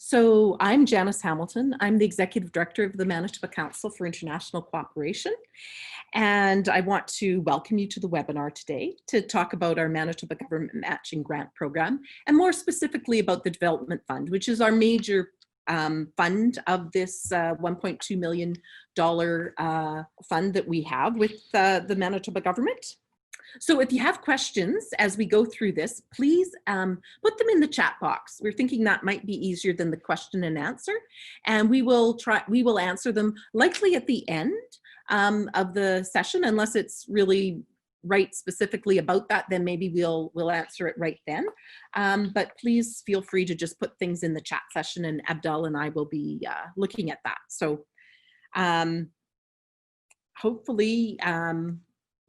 So I'm Janice Hamilton. I'm the Executive Director of the Manitoba Council for International Cooperation. And I want to welcome you to the webinar today to talk about our Manitoba Government Matching Grant Program, and more specifically about the Development Fund, which is our major fund of this $1.2 million fund that we have with the Manitoba government. So if you have questions as we go through this, please put them in the chat box. We're thinking that might be easier than the question and answer, and we will answer them likely at the end of the session, unless it's really right specifically about that, then maybe we'll answer it right then. But please feel free to just put things in the chat session, and Abdel and I will be looking at that. So hopefully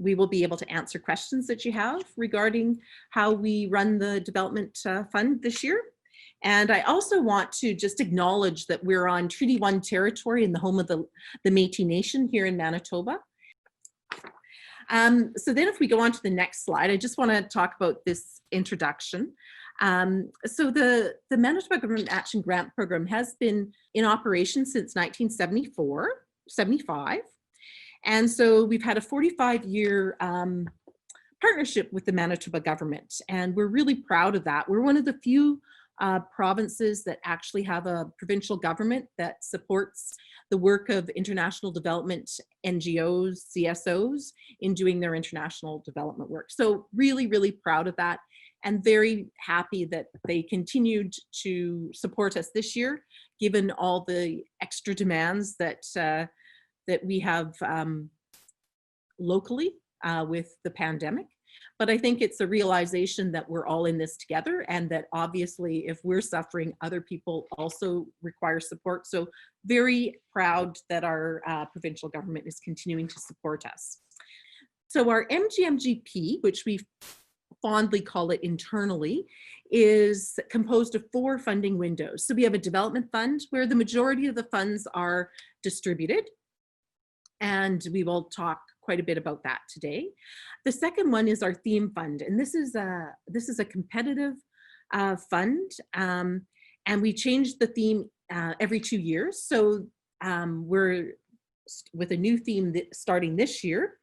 we will be able to answer questions that you have regarding how we run the development fund this year. And I also want to just acknowledge that we're on Treaty 1 territory in the home of the Métis Nation here in Manitoba. So then if we go on to the next slide, I just want to talk about this introduction. So the Manitoba Government Action Grant Program has been in operation since 1975. And so we've had a 45-year partnership with the Manitoba government, and we're really proud of that. We're one of the few provinces that actually have a provincial government that supports the work of international development NGOs, CSOs, in doing their international development work. So really, really proud of that, and very happy that they continued to support us this year, given all the extra demands that that we have locally with the pandemic. But I think it's a realization that we're all in this together, and that obviously if we're suffering, other people also require support. So very proud that our provincial government is continuing to support us. So our MGMGP, which we fondly call it internally, is composed of 4 funding windows. So we have a development fund where the majority of the funds are distributed, and we will talk quite a bit about that today. The second one is our theme fund, and this is a competitive fund, and we change the theme every 2 years. So we're with a new theme starting this year,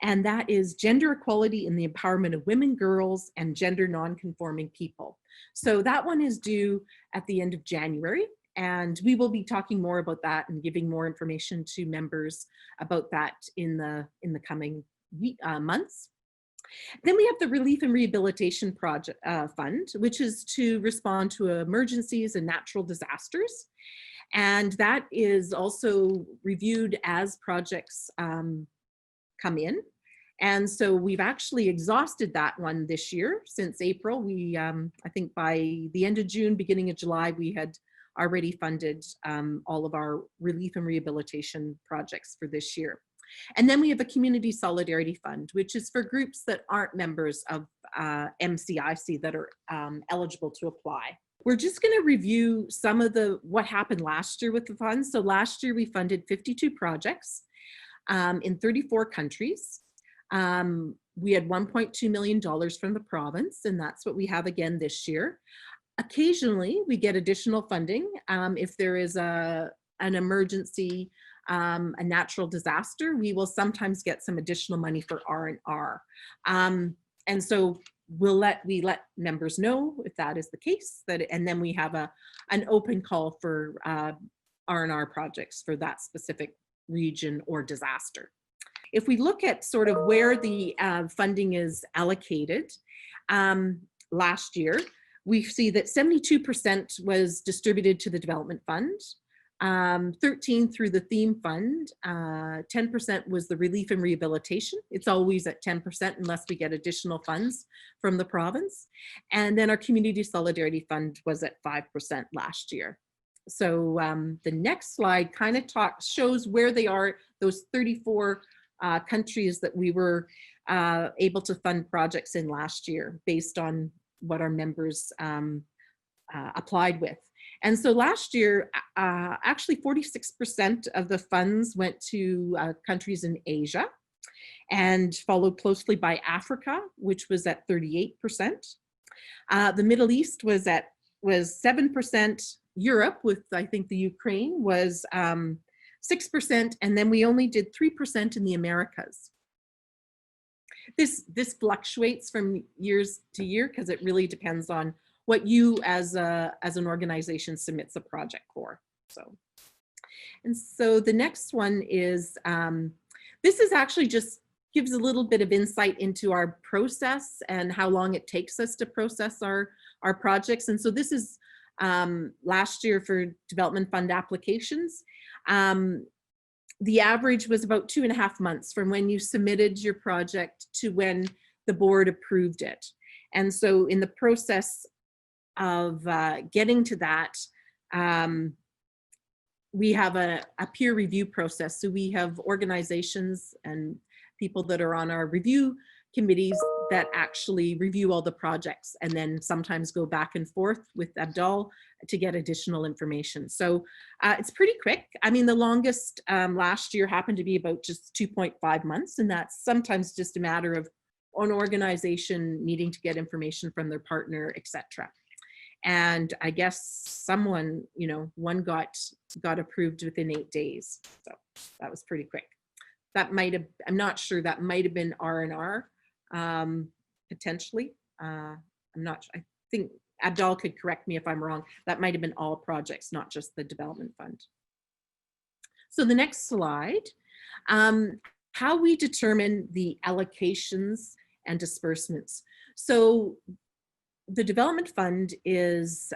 and that is gender equality in the empowerment of women, girls, and gender non-conforming people. So that one is due at the end of January. And we will be talking more about that and giving more information to members about that in the coming months. Then we have the Relief and Rehabilitation Project Fund, which is to respond to emergencies and natural disasters. And that is also reviewed as projects come in. And so we've actually exhausted that one this year. Since April, we, I think by the end of June, beginning of July, we had already funded all of our relief and rehabilitation projects for this year. And then we have a Community Solidarity Fund, which is for groups that aren't members of MCIC that are eligible to apply. We're just going to review some of what happened last year with the funds. So last year we funded 52 projects in 34 countries. We had $1.2 million from the province, and that's what we have again this year. Occasionally, we get additional funding if there is an emergency, a natural disaster. We will sometimes get some additional money for R&R. And so we let members know if that is the case, and then we have an open call for R&R projects for that specific region or disaster. If we look at sort of where the funding is allocated last year, we see that 72% was distributed to the Development Fund, 13% through the Theme Fund, 10% was the Relief and Rehabilitation. It's always at 10% unless we get additional funds from the province. And then our Community Solidarity Fund was at 5% last year. So the next slide kind of shows where they are, those 34 countries that we were able to fund projects in last year based on what our members applied with. And so last year, actually 46% of the funds went to countries in Asia, and followed closely by Africa, which was at 38%. The Middle East was 7%, Europe with, I think, the Ukraine was 6%, and then we only did 3% in the Americas. This fluctuates from years to year because it really depends on what you as an organization submits a project for. And so the next one is, this is actually just gives a little bit of insight into our process and how long it takes us to process our projects. And so this is last year for development fund applications. The average was about 2.5 months from when you submitted your project to when the board approved it. And so in the process of getting to that, we have a peer review process. So we have organizations and people that are on our review committees that actually review all the projects and then sometimes go back and forth with Abdul to get additional information. So it's pretty quick. I mean, the longest last year happened to be about just 2.5 months, and that's sometimes just a matter of an organization needing to get information from their partner, etc. And I guess someone, you know, one got approved within 8 days. So that was pretty quick. That might have, I'm not sure, that might have been R&R potentially. I'm not sure. I think Abdul could correct me if I'm wrong. That might have been all projects, not just the development fund. So the next slide, how we determine the allocations and disbursements. So the development fund is,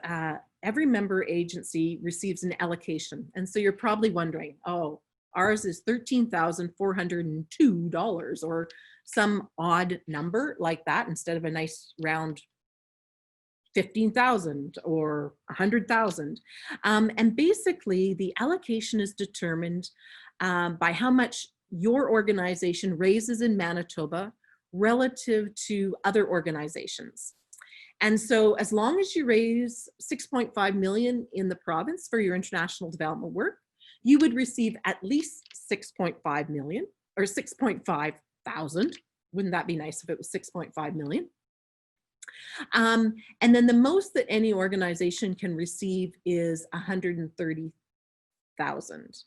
every member agency receives an allocation. And so you're probably wondering, oh, ours is $13,402 or some odd number like that instead of a nice round 15,000 or 100,000. And basically the allocation is determined by how much your organization raises in Manitoba relative to other organizations. And so as long as you raise 6.5 million in the province for your international development work, you would receive at least 6.5 million or 6.5 thousand. Wouldn't that be nice if it was 6.5 million? And then the most that any organization can receive is 130,000.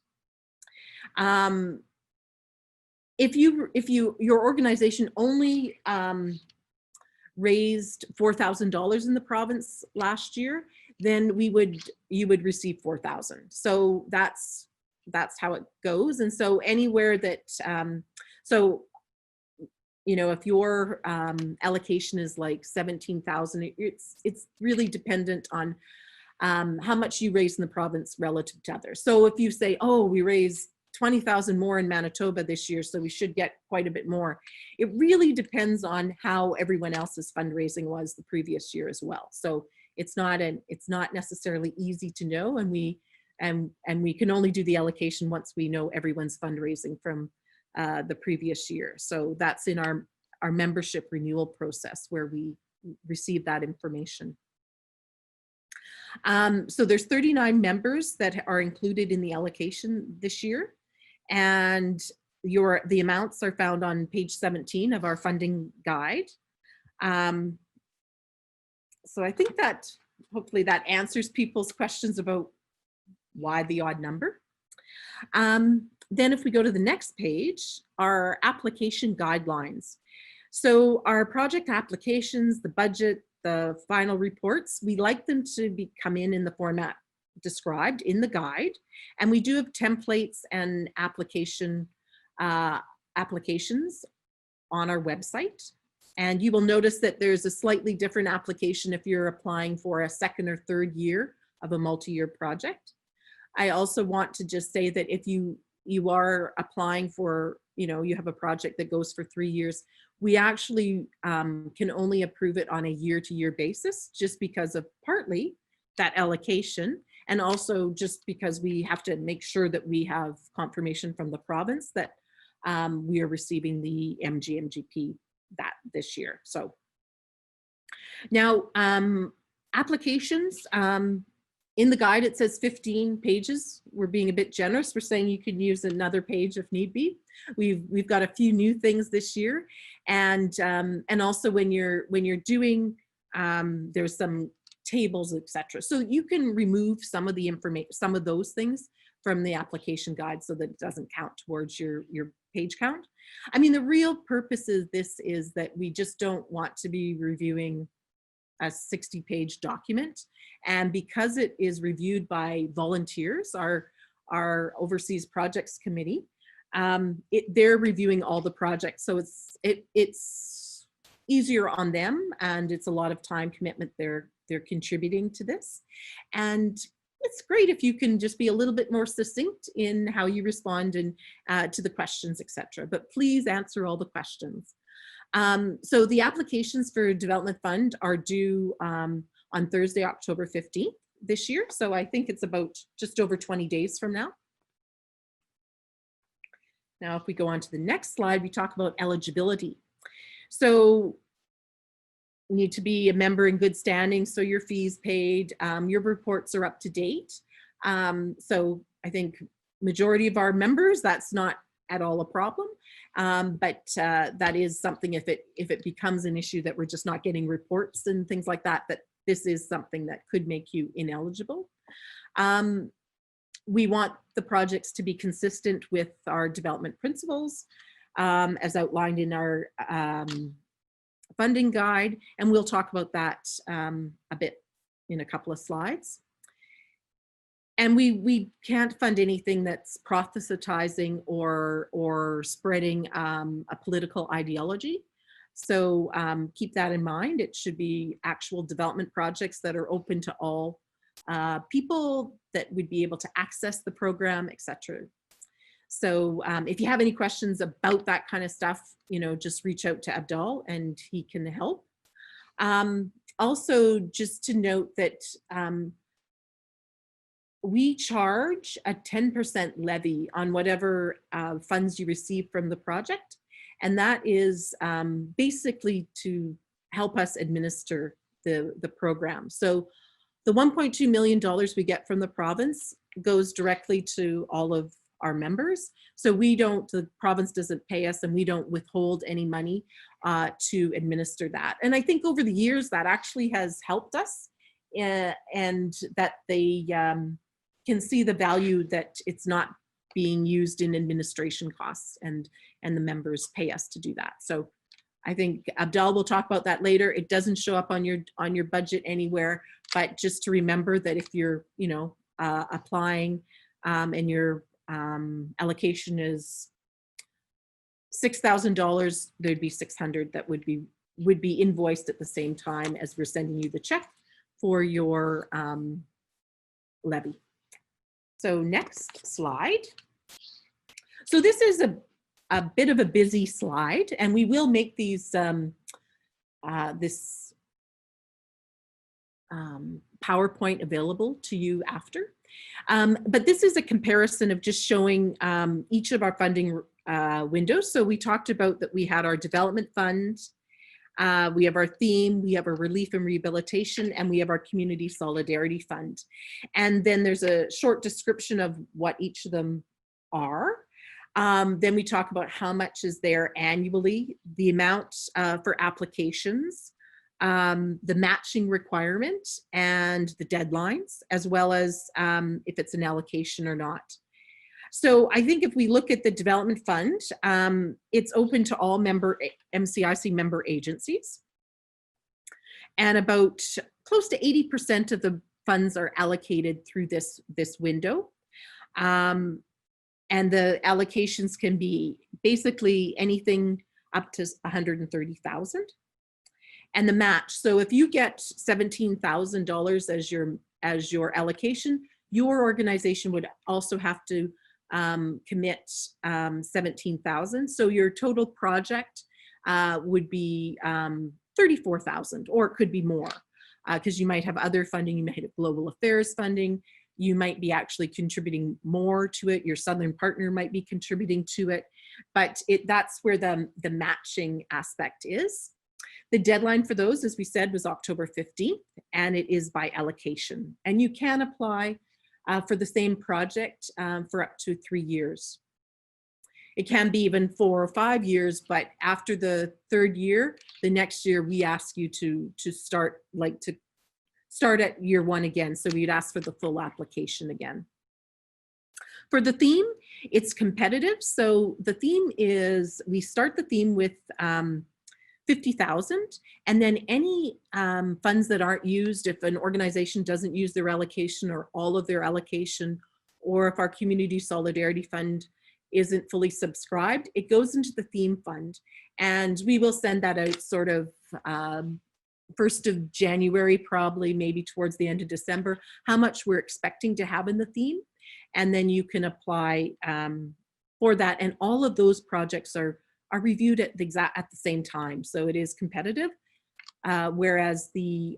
If your organization only raised $4,000 in the province last year, then you would receive 4,000. So that's how it goes. And so anywhere that so you know, if your allocation is like 17,000, it's really dependent on how much you raise in the province relative to others. So if you say, oh, we raised 20,000 more in Manitoba this year, so we should get quite a bit more. It really depends on how everyone else's fundraising was the previous year as well. So it's not necessarily easy to know, and we can only do the allocation once we know everyone's fundraising from the previous year. So that's in our membership renewal process where we receive that information. So there's 39 members that are included in the allocation this year, and the amounts are found on page 17 of our funding guide. So I think that hopefully that answers people's questions about why the odd number. Then if we go to the next page, our application guidelines. So our project applications, the budget, the final reports, we like them to come in the format described in the guide. And we do have templates and applications on our website. And you will notice that there's a slightly different application if you're applying for a second or third year of a multi-year project. I also want to just say that if you are applying for, you know, you have a project that goes for 3 years, we actually can only approve it on a year-to-year basis, just because of partly that allocation, and also just because we have to make sure that we have confirmation from the province that we are receiving the MGMGP this year. So now applications, in the guide, it says 15 pages. We're being a bit generous. We're saying you can use another page if need be. We've got a few new things this year, and also when you're doing, there's some tables, etc. So you can remove some of the information, some of those things from the application guide so that it doesn't count towards your page count. I mean, the real purpose of this is that we just don't want to be reviewing a 60-page document. And because it is reviewed by volunteers, our Overseas Projects Committee, they're reviewing all the projects. So it's easier on them, and it's a lot of time commitment they're contributing to this. And it's great if you can just be a little bit more succinct in how you respond and to the questions, etc. But please answer all the questions. So the applications for Development Fund are due on Thursday, October 15th this year. So I think it's about just over 20 days from now. Now, if we go on to the next slide, we talk about eligibility. So you need to be a member in good standing, so your fees paid, your reports are up to date. So I think majority of our members, that's not at all a problem. But that is something, if it becomes an issue that we're just not getting reports and things like that, that this is something that could make you ineligible. We want the projects to be consistent with our development principles, as outlined in our funding guide, and we'll talk about that a bit in a couple of slides. And we can't fund anything that's proselytizing or spreading a political ideology. So keep that in mind. It should be actual development projects that are open to all people that would be able to access the program, etc. So if you have any questions about that kind of stuff, just reach out to Abdul and he can help. Also, just to note that we charge a 10% levy on whatever funds you receive from the project. And that is basically to help us administer the program. So the $1.2 million we get from the province goes directly to all of our members. So the province doesn't pay us, and we don't withhold any money to administer that. And I think over the years that actually has helped us, and that they can see the value that it's not being used in administration costs, and the members pay us to do that. So I think Abdul will talk about that later. It doesn't show up on your budget anywhere, but just to remember that if you're applying and your allocation is $6,000, there'd be $600 that would be invoiced at the same time as we're sending you the check for your levy. So next slide. So this is a bit of a busy slide, and we will make these this PowerPoint available to you after. But this is a comparison of just showing each of our funding windows. So we talked about that we had our development fund, we have our theme, we have our relief and rehabilitation, and we have our community solidarity fund. And then there's a short description of what each of them are. Then we talk about how much is there annually, the amount for applications, the matching requirement, and the deadlines, as well as if it's an allocation or not. So I think if we look at the development fund, it's open to all MCIC member agencies. And about close to 80% of the funds are allocated through this window. And the allocations can be basically anything up to 130,000. And the match, so if you get $17,000 as your allocation, your organization would also have to commit 17,000. So your total project would be 34,000, or it could be more, because you might have other funding. You might have global affairs funding. You might be actually contributing more to it. Your Southern partner might be contributing to it, but that's where the matching aspect is. The deadline for those, as we said, was October 15th, and it is by allocation. And you can apply for the same project for up to 3 years. It can be even 4 or 5 years, but after the 3rd year, the next year, we ask you to start, to start at year one again. So we'd ask for the full application again. For the theme, it's competitive. So the theme is, we start the theme with 50,000, and then any funds that aren't used, if an organization doesn't use their allocation or all of their allocation, or if our Community Solidarity Fund isn't fully subscribed, it goes into the theme fund. And we will send that out sort of 1st of January, probably maybe towards the end of December, how much we're expecting to have in the theme. And then you can apply for that. And all of those projects are reviewed at the same time. So it is competitive. Whereas the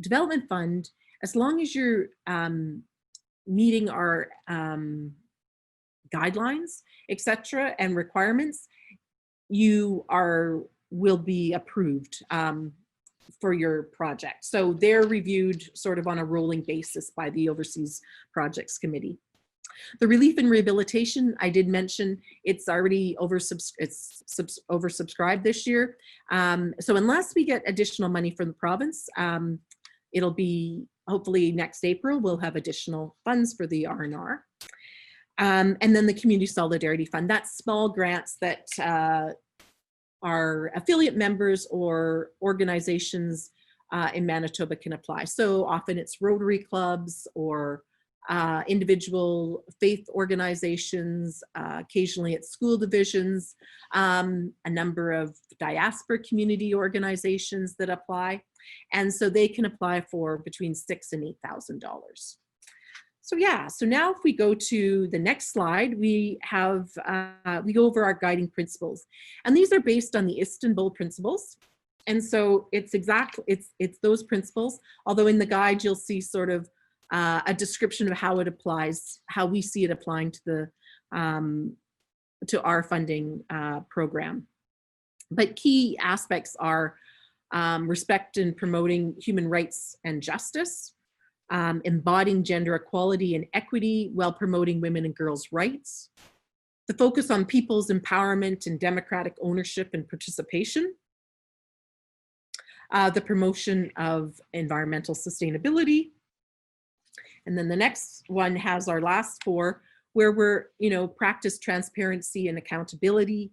development fund, as long as you're meeting our guidelines, etc., and requirements, you will be approved for your project. So they're reviewed sort of on a rolling basis by the Overseas Projects Committee. The relief and rehabilitation, I did mention, it's already oversubscribed this year. So unless we get additional money from the province, it'll be hopefully next April, we'll have additional funds for the R&R. And then the Community Solidarity Fund, that's small grants that our affiliate members or organizations in Manitoba can apply. So often it's Rotary clubs or individual faith organizations, occasionally it's school divisions, a number of diaspora community organizations that apply. And so they can apply for between $6,000 and $8,000. So yeah, so now if we go to the next slide, we have, we go over our guiding principles. And these are based on the Istanbul principles. And so it's those principles, although in the guide, you'll see sort of a description of how it applies, how we see it applying to the, to our funding program. But key aspects are respect and promoting human rights and justice, embodying gender equality and equity while promoting women and girls' rights, the focus on people's empowerment and democratic ownership and participation, the promotion of environmental sustainability. And then the next one has our last four, where we're, practice transparency and accountability,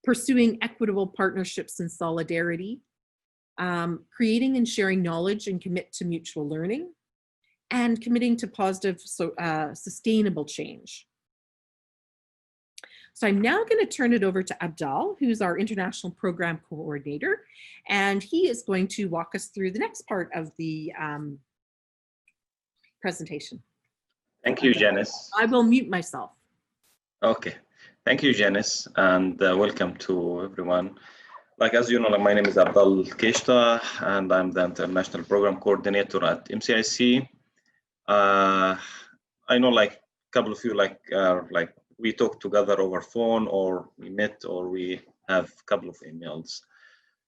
pursuing equitable partnerships and solidarity, creating and sharing knowledge and commit to mutual learning, and committing to positive, sustainable change. So I'm now going to turn it over to Abdal, who's our International Program Coordinator, and he is going to walk us through the next part of the presentation. Thank you, Janice. I will mute myself. Okay. Thank you, Janice, and welcome to everyone. Like, as you know, my name is Abdal Keshta, and I'm the International Program Coordinator at MCIC. I know, like, a couple of you, like we talk together over phone, or we met, or we have a couple of emails.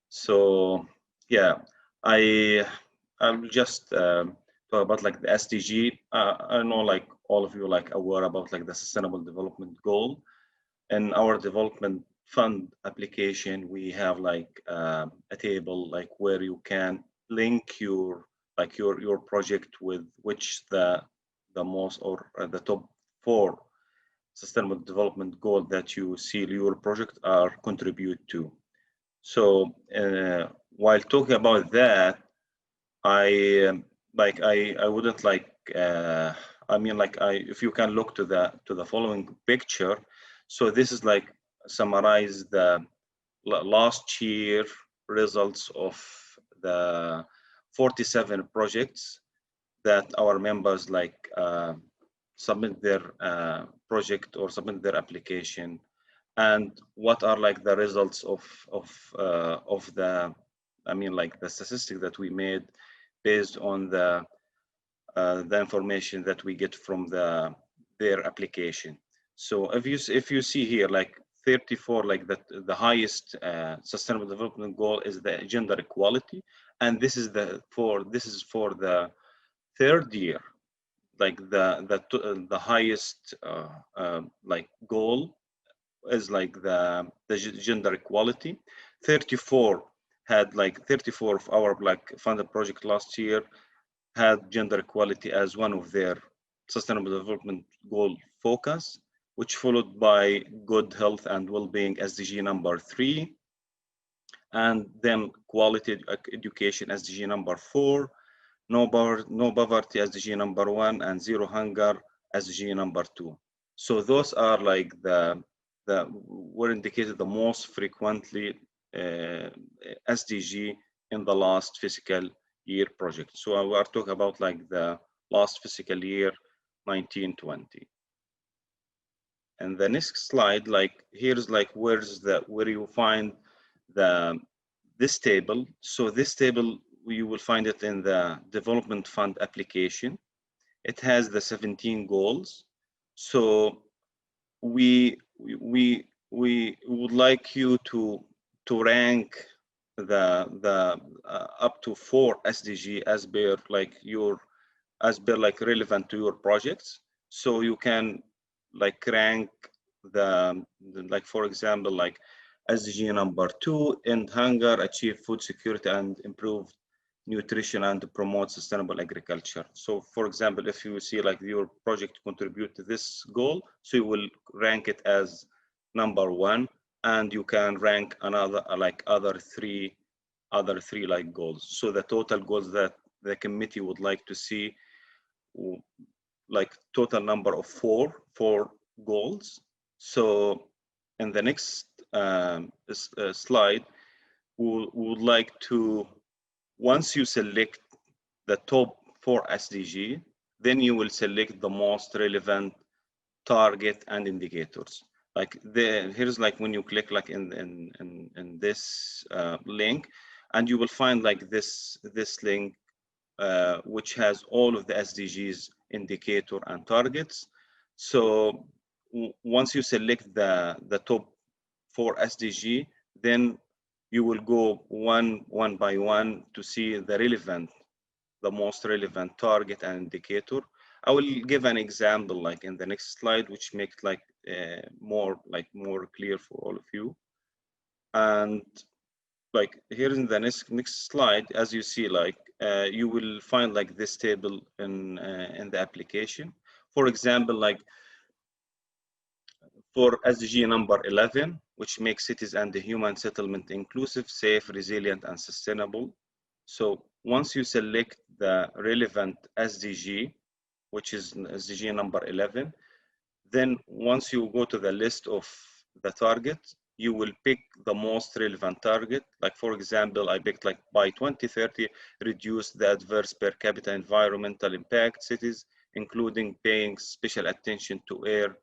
So, yeah, I'll just talk about like the SDG. I know, like, all of you like aware about like the Sustainable Development Goal. In our development fund application, we have like a table like where you can link your project with which the most or the top 4 sustainable development goal that you see your project are contribute to. So while talking about that, I wouldn't like if you can look to the following picture. So this is like summarize the last year results of the 47 projects that our members like submit their project or submit their application, and what are like the results of the the statistic that we made based on the information that we get from their application. So if you see here, like 34, like the highest sustainable development goal is the gender equality, and this is for the 3rd year. Like the highest like goal is like the gender equality. 34 had like 34 of our like funded project last year had gender equality as one of their sustainable development goal focus, which followed by good health and well-being SDG number 3, and then quality education SDG number 4, no poverty SDG number 1, and zero hunger SDG number 2. So those are like the were indicated the most frequently SDG in the last fiscal year project. So we are talking about like the last fiscal year 1920. And the next slide, like here's like where you find this table. So this table, you will find it in the development fund application. It has the 17 goals. So we would like you to rank the up to 4 SDG as per like relevant to your projects. So you can like rank the like, for example, like SDG number 2, end hunger, achieve food security and improve nutrition and promote sustainable agriculture. So for example, if you see like your project contribute to this goal, so you will rank it as number 1, and you can rank another like other three like goals. So the total goals that the committee would like to see, like total number of four goals. So in the next slide, we would like to, once you select the top 4 SDG, then you will select the most relevant target and indicators. Like here's like when you click like in this link, and you will find like this link which has all of the SDGs indicator and targets. So once you select the top 4 SDG, then you will go one by one to see the most relevant target and indicator. I will give an example like in the next slide, which makes like more clear for all of you. And like here in the next slide, as you see, like you will find like this table in the application. For example, like for SDG number 11, which makes cities and the human settlement inclusive, safe, resilient, and sustainable. So once you select the relevant SDG, which is SDG number 11, then once you go to the list of the target, you will pick the most relevant target. Like for example, I picked like by 2030, reduce the adverse per capita environmental impact cities, including paying special attention to air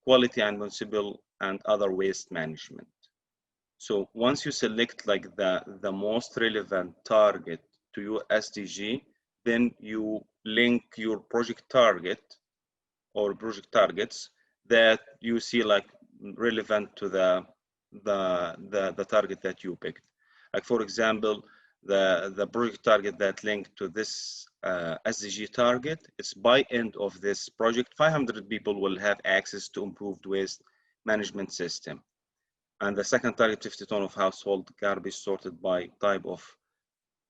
quality and municipal and other waste management. So once you select like the most relevant target to your SDG, then you link your project target or project targets that you see like relevant to the target that you picked. Like for example, the project target that linked to this SDG target is by end of this project, 500 people will have access to improved waste management system. And the second target, 50 tons of household garbage sorted by type of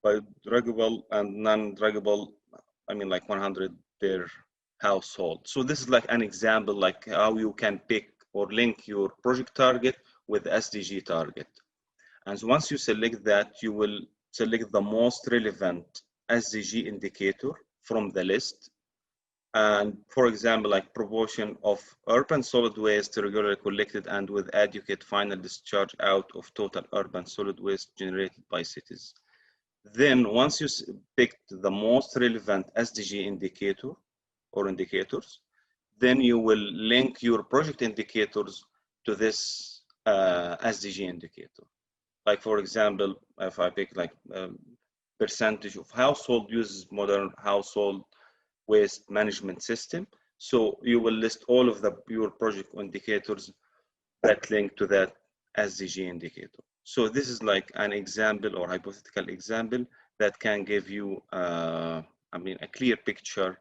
biodegradable and non-degradable, I mean like 100 per household. So this is like an example like how you can pick or link your project target with the SDG target. And so once you select that, you will select the most relevant SDG indicator from the list. And for example, like proportion of urban solid waste regularly collected and with adequate final discharge out of total urban solid waste generated by cities. Then once you picked the most relevant SDG indicator or indicators, then you will link your project indicators to this SDG indicator. Like for example, if I pick like percentage of household uses modern household waste management system, so you will list all of your project indicators that link to that SDG indicator. So this is like an example or hypothetical example that can give you, I mean, a clear picture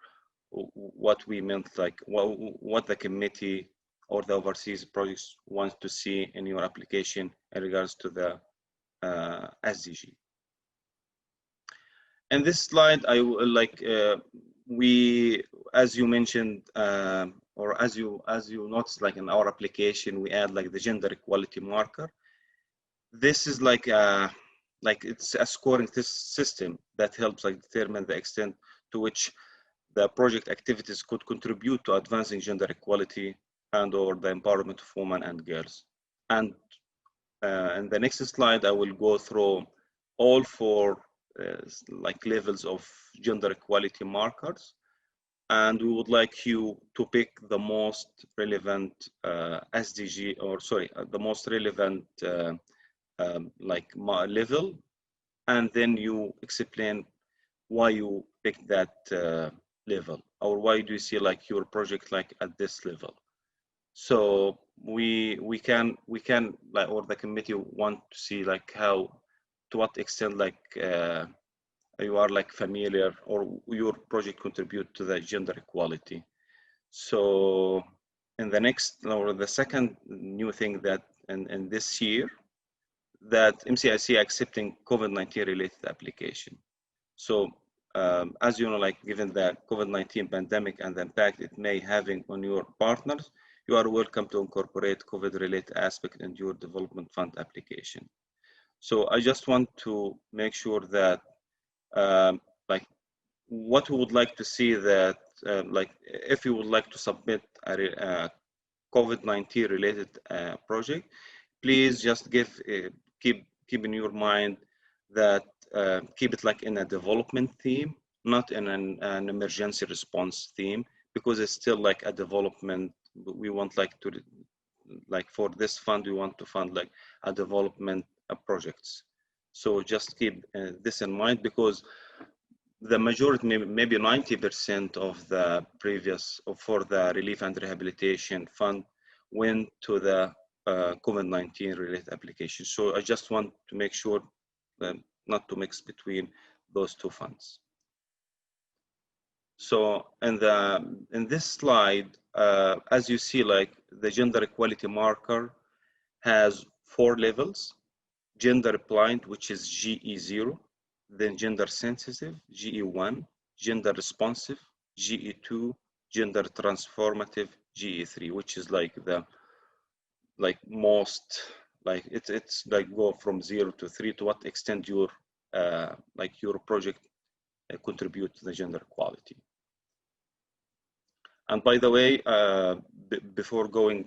what we meant, like what the committee or the overseas projects want to see in your application in regards to the SDG. In this slide, I will like we, as you mentioned, or as you noticed, like in our application, we add like the gender equality marker. This is like it's a scoring system that helps like determine the extent to which the project activities could contribute to advancing gender equality and or the empowerment of women and girls. And in the next slide, I will go through all four like levels of gender equality markers. And we would like you to pick the most relevant SDG, or sorry, the most relevant level, and then you explain why you picked that level, or why do you see like your project like at this level. So we can like, or the committee want to see like how, to what extent like you are like familiar or your project contribute to the gender equality. So in the next, or the second new thing that in this year, that MCIC accepting COVID-19 related application. So as you know, like given the COVID-19 pandemic and the impact it may having on your partners, you are welcome to incorporate COVID related aspect in your development fund application. So I just want to make sure that like what we would like to see, that like if you would like to submit a COVID-19 related project, please just keep in your mind that keep it like in a development theme, not in an emergency response theme, because it's still like a development. We want like to, like for this fund, we want to fund like a development projects. So just keep this in mind, because the majority, maybe 90% of the previous, for the relief and rehabilitation fund went to the COVID-19 related application. So I just want to make sure not to mix between those two funds. So in this slide, as you see, like the gender equality marker has 4 levels: gender blind, which is GE0, then gender sensitive, GE1, gender responsive, GE2, gender transformative, GE3, which is like the most, like it's like go from 0 to 3, to what extent your like your project contribute to the gender equality. And by the way, before going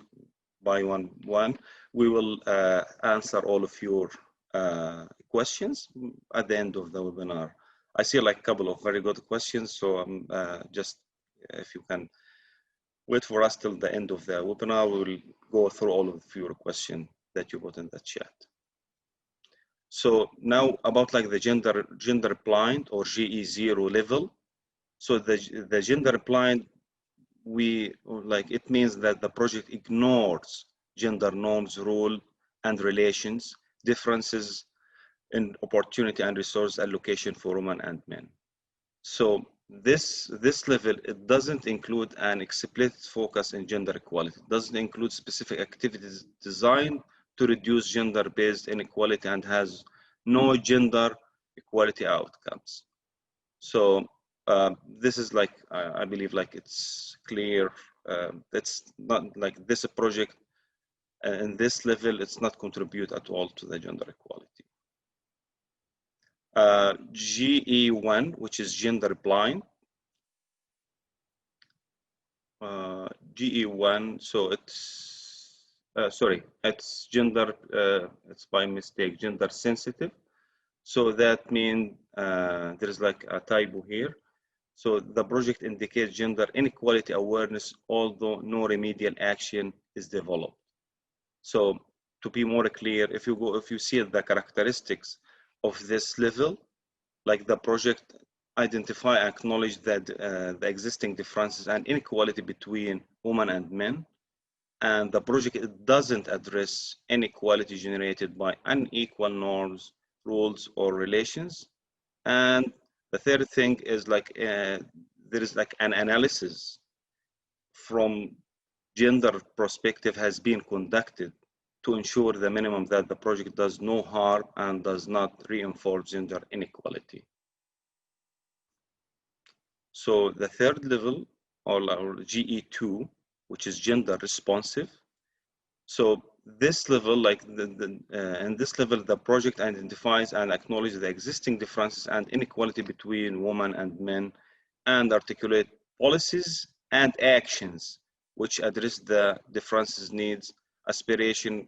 by one, we will answer all of your questions at the end of the webinar. I see like a couple of very good questions, so I'm just, if you can wait for us till the end of the webinar, we will go through all of your questions that you put in the chat. So now about like the gender blind or GE0 level. So the gender blind, we like, it means that the project ignores gender norms, rule and relations, differences in opportunity and resource allocation for women and men. So this level, it doesn't include an explicit focus in gender equality. It doesn't include specific activities designed to reduce gender-based inequality, and has no gender equality outcomes. So this is like, I believe like it's clear. It's not like this project in this level, it's not contribute at all to the gender equality. GE1, which is gender blind. GE1, so it's, sorry, it's gender, it's by mistake, gender sensitive. So that means there is like a typo here. So the project indicates gender inequality awareness, although no remedial action is developed. So to be more clear, if you see the characteristics of this level, like the project identify, acknowledge that the existing differences and inequality between women and men, and the project, it doesn't address inequality generated by unequal norms, rules or relations. And the third thing is like there is like an analysis from gender perspective has been conducted to ensure the minimum that the project does no harm and does not reinforce gender inequality. So the third level, or GE2, which is gender responsive. So this level, like in this level, the project identifies and acknowledges the existing differences and inequality between women and men, and articulate policies and actions which address the differences, needs, aspiration,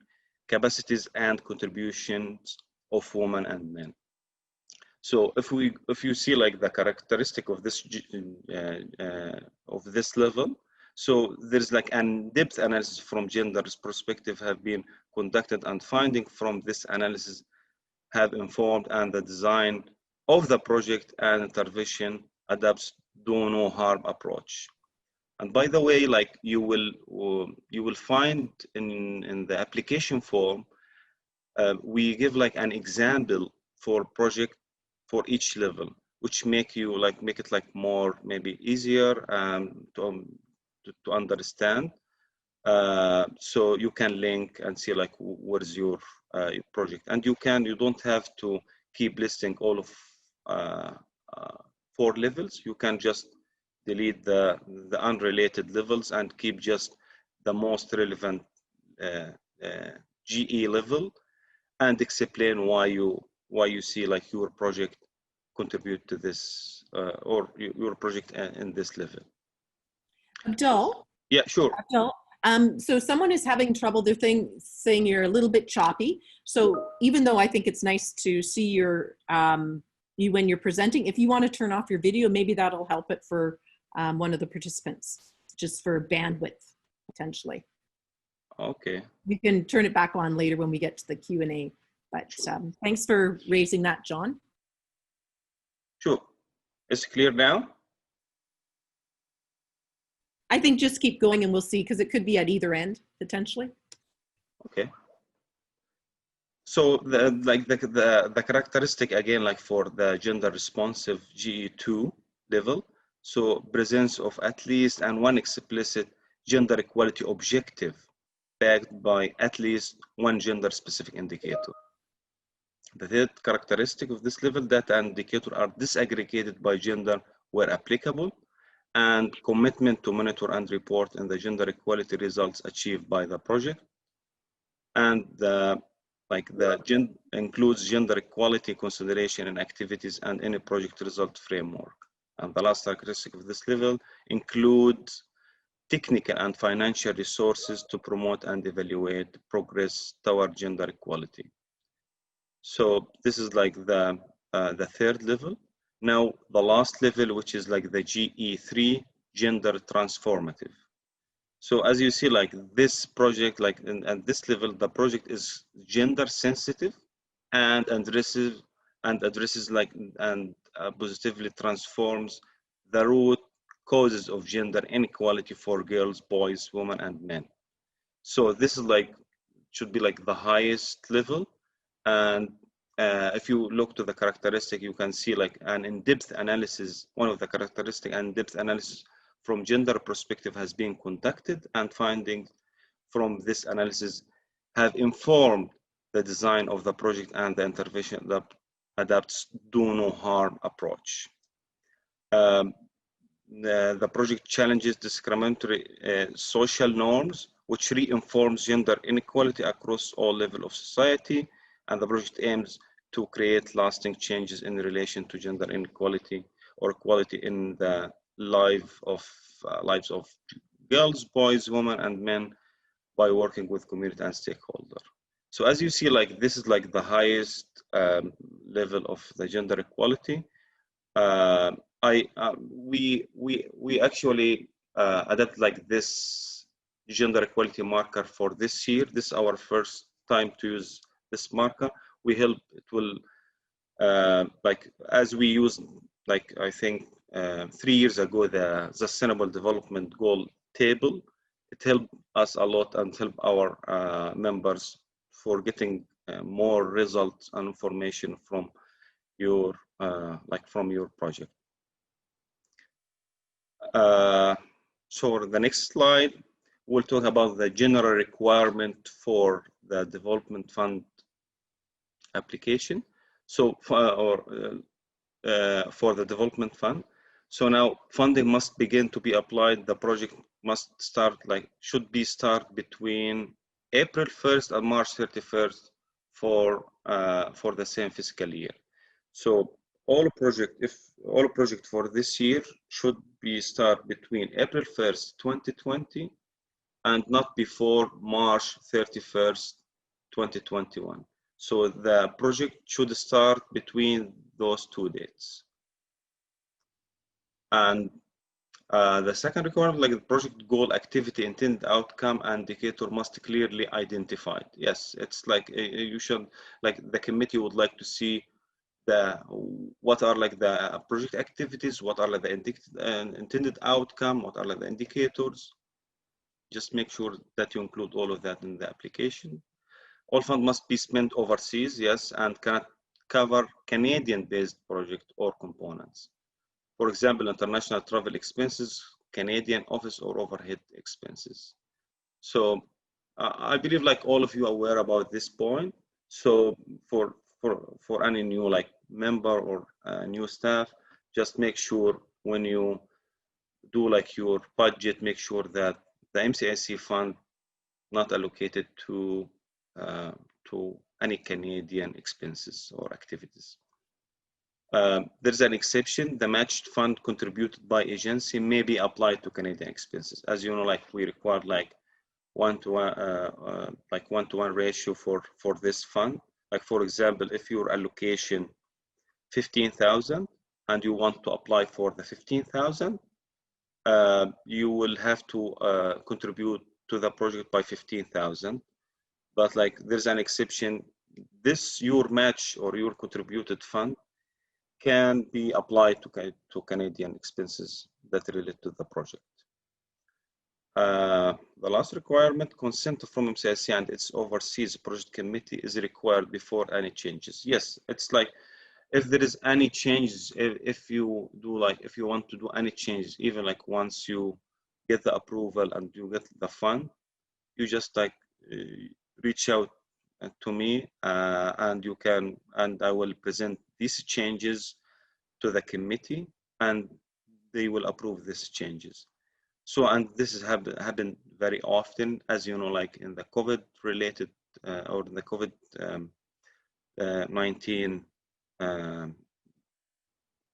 capacities, and contributions of women and men. So if you see like the characteristic of this level, so there's like an in-depth analysis from gender's perspective have been conducted, and finding from this analysis have informed and the design of the project and intervention adapts do no harm approach. And by the way, like you will find in the application form, we give like an example for project for each level, which make it like more maybe easier to understand. So you can link and see like what is your project, and you don't have to keep listing all of 4 levels. You can just delete the unrelated levels and keep just the most relevant GE level, and explain why you see like your project contribute to this or your project in this level. Abdul? Yeah, sure. Abdul, so someone is having trouble, they're saying you're a little bit choppy. So even though I think it's nice to see your you when you're presenting, if you want to turn off your video, maybe that'll help it for one of the participants, just for bandwidth, potentially. Okay. You can turn it back on later when we get to the Q&A. But thanks for raising that, John. Sure. It's clear now? I think just keep going and we'll see, because it could be at either end, potentially. Okay. So the characteristic, again, like for the gender responsive GE2 level, so presence of at least and one explicit gender equality objective backed by at least one gender specific indicator. The third characteristic of this level, data and indicator are disaggregated by gender where applicable, and commitment to monitor and report in the gender equality results achieved by the project. And includes gender equality consideration in activities and any project result framework. And the last characteristic of this level includes technical and financial resources to promote and evaluate progress toward gender equality. So this is like the third level. Now the last level, which is like the GE3, gender transformative. So as you see, like this project, like at this level, the project is gender sensitive and addresses positively transforms the root causes of gender inequality for girls, boys, women, and men. So this is like should be like the highest level. And if you look to the characteristic, you can see like an in-depth analysis. One of the characteristic and in-depth analysis from gender perspective has been conducted, and findings from this analysis have informed the design of the project and the intervention that adapts do no harm approach. The project challenges discriminatory social norms, which reinforms gender inequality across all levels of society, and the project aims to create lasting changes in relation to gender inequality or equality in the lives of girls, boys, women, and men by working with community and stakeholders. So as you see, like this is like the highest level of the gender equality. We actually adapt like this gender equality marker for this year. This is our first time to use this marker. We hope it will like as we use like I think 3 years ago the Sustainable Development Goal table. It helped us a lot and help our members for getting more results and information from your from your project. So the next slide, we'll talk about the general requirement for the development fund application. So for the development fund, So now funding must begin to be applied. The project must start, should be start between April 1st and March 31st for the same fiscal year. So all project for this year should be start between April 1st, 2020 and not before March 31st, 2021. So the project should start between those two dates. And the second requirement, like the project goal, activity, intended outcome, and indicator must clearly identified. Yes, it's like you should, like the committee would like to see what are like the project activities, what are like the intended outcome, what are like the indicators. Just make sure that you include all of that in the application. All funds must be spent overseas, yes, and cannot cover Canadian-based project or components. For example, international travel expenses, Canadian office or overhead expenses. So I believe like all of you are aware about this point. So for any new like member or new staff, just make sure when you do like your budget, make sure that the MCIC fund not allocated to any Canadian expenses or activities. There's an exception. The matched fund contributed by agency may be applied to Canadian expenses. As you know, like we require like 1-to-1 ratio for this fund. Like for example, if your allocation 15,000 and you want to apply for the 15,000, you will have to contribute to the project by 15,000. But like there's an exception. Your match or your contributed fund can be applied to Canadian expenses that relate to the project. The last requirement, consent from MCIC and its overseas project committee is required before any changes. Yes, it's like if there is any changes, if you want to do any changes, even like once you get the approval and you get the fund, you just like reach out to me and I will present these changes to the committee and they will approve these changes. So, and this has happened very often, as you know, like in the COVID related or the COVID-19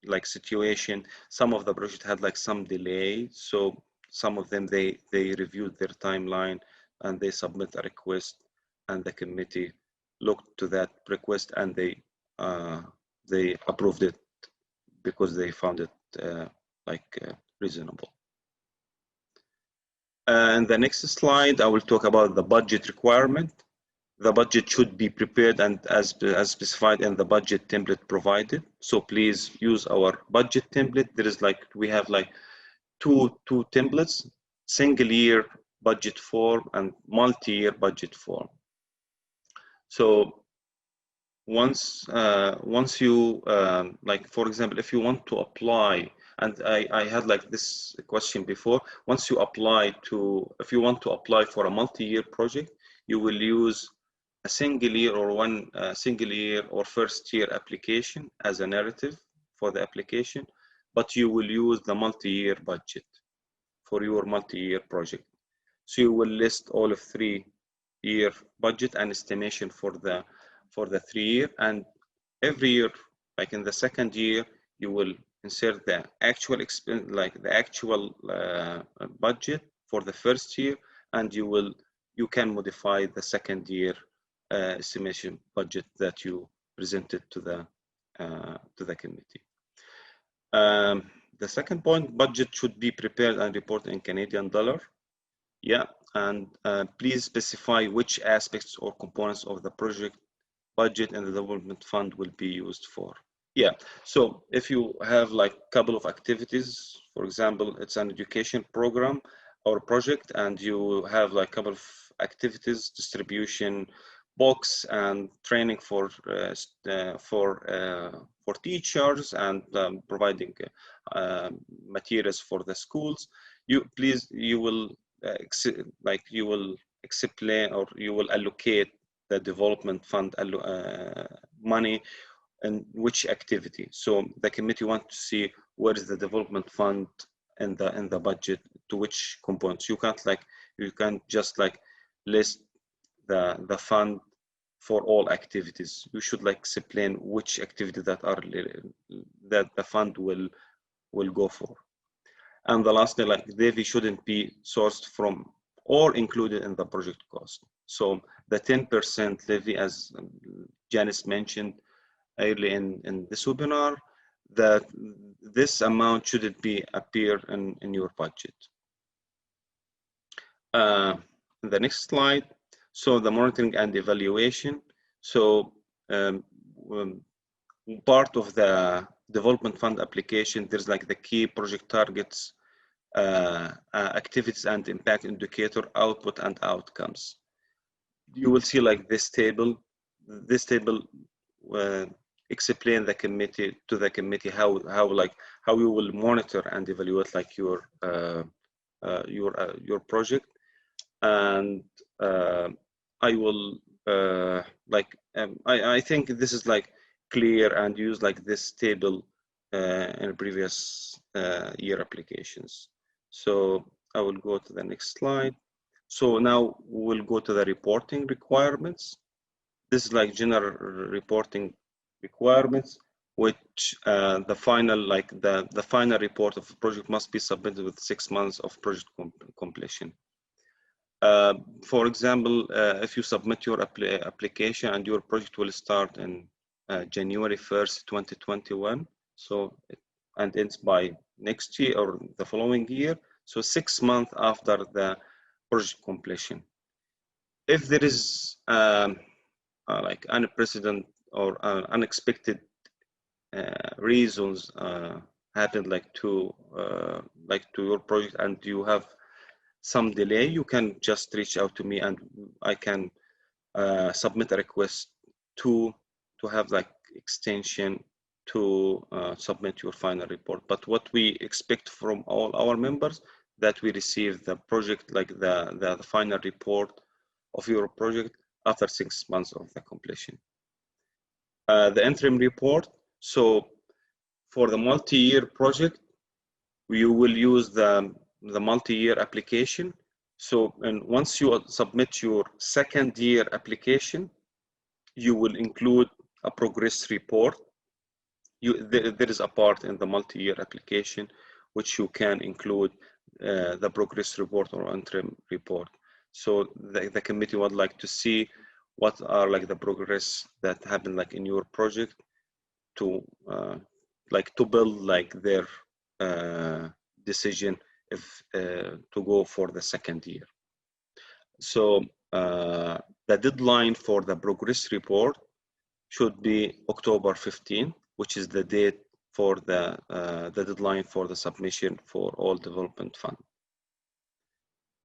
like situation, some of the project had like some delay. So some of them, they reviewed their timeline and they submit a request and the committee looked to that request and they approved it because they found it reasonable. And the next slide, I will talk about the budget requirement. The budget should be prepared and as specified in the budget template provided. So please use our budget template. There is like, we have like two templates, single year budget form and multi-year budget form. So once you like, for example, if you want to apply, and I had like this question before, if you want to apply for a multi-year project, you will use a single year or first year application as a narrative for the application, but you will use the multi-year budget for your multi-year project. So you will list all of 3-year budget and estimation for the 3-year, and every year, like in the second year, you will insert the actual expense, like the actual budget for the first year, and you can modify the second year estimation budget that you presented to the committee. The second point, budget should be prepared and reported in Canadian dollar. Yeah, and please specify which aspects or components of the project budget and the development fund will be used for. Yeah, so if you have like a couple of activities, for example, it's an education program or project, and you have like a couple of activities, distribution, books, and training for teachers, and providing materials for the schools. You will explain, or you will allocate the development fund money and which activity. So the committee wants to see where is the development fund in the budget, to which components. You can't just like list the fund for all activities. You should like explain which activity that the fund will go for. And the last thing, like levy shouldn't be sourced from or included in the project cost. So the 10% levy, as Janice mentioned early in this webinar, that this amount shouldn't appear in your budget. The next slide. So the monitoring and evaluation. So part of the development fund application, there's like the key project targets, activities and impact indicator, output and outcomes. You will see like this table. This table explain the committee how you will monitor and evaluate like your project. And I will I think this is like clear and use like this table in previous year applications. So I will go to the next slide. So now we'll go to the reporting requirements. This is like general reporting requirements, which the final report of the project must be submitted with 6 months of project completion. For example, if you submit your application and your project will start in January 1st, 2021, so and ends by next year or the following year, so 6 months after the project completion. If there is like unprecedented or unexpected reasons happen like to your project and you have some delay, you can just reach out to me and I can submit a request to have like extension to submit your final report. But what we expect from all our members, that we receive the project, like the final report of your project after 6 months of the completion. The interim report. So for the multi-year project, we will use the multi-year application. So, and once you submit your second year application, you will include a progress report. There is a part in the multi-year application which you can include the progress report or interim report. So the committee would like to see what are like the progress that happened like in your project to build like their decision if to go for the second year. So the deadline for the progress report should be October 15, which is the date for the deadline for the submission for all development fund.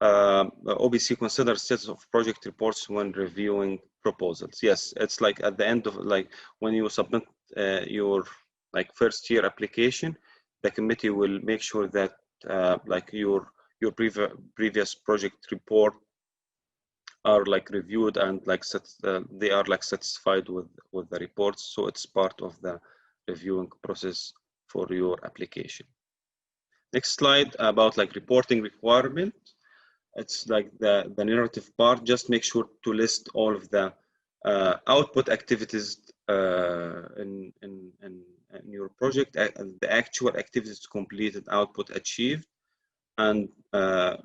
OBC considers status of project reports when reviewing proposals. Yes, it's like at the end of like when you submit your like first year application, the committee will make sure that like your previous project report are like reviewed and like they are like satisfied with the reports. So it's part of the reviewing process for your application. Next slide about like reporting requirement. It's like the narrative part. Just make sure to list all of the output activities in your project, the actual activities completed, output achieved, and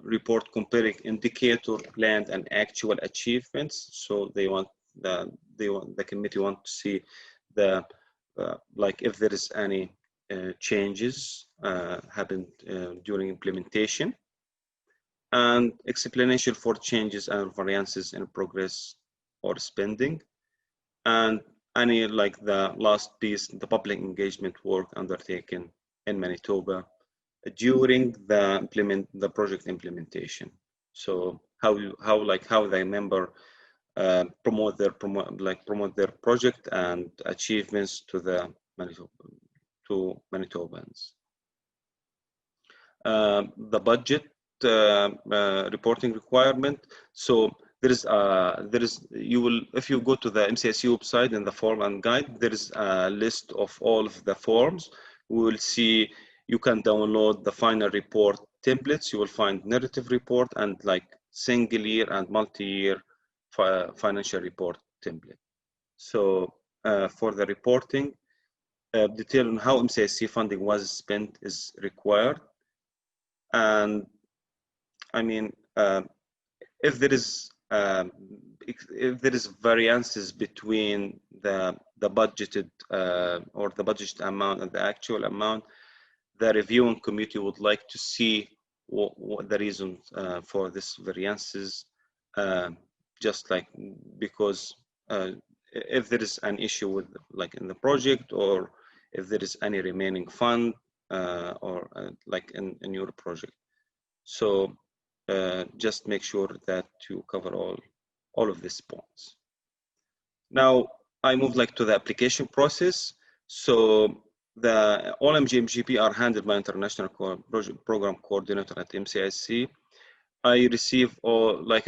report comparing indicator, planned, and actual achievements. So the committee want to see the like if there is any changes happened during implementation, and explanation for changes and variances in progress or spending, and any like the last piece, the public engagement work undertaken in Manitoba during the project implementation. So how the member promote their project and achievements to the Manitobans. The budget reporting requirement. So you will, if you go to the MCIC website in the form and guide, there is a list of all of the forms. We will see, you can download the final report templates. You will find narrative report and like single year and multi-year financial report template. So for the reporting, detail on how MCIC funding was spent is required. And I mean, if there is variances between the budgeted or the budgeted amount and the actual amount, the reviewing committee would like to see what the reason for this variances, just like because if there is an issue with like in the project, or if there is any remaining fund or like in your project. So just make sure that you cover all of these points. Now I move like to the application process. So all MGMGP are handled by International Program Coordinator at MCIC. I receive the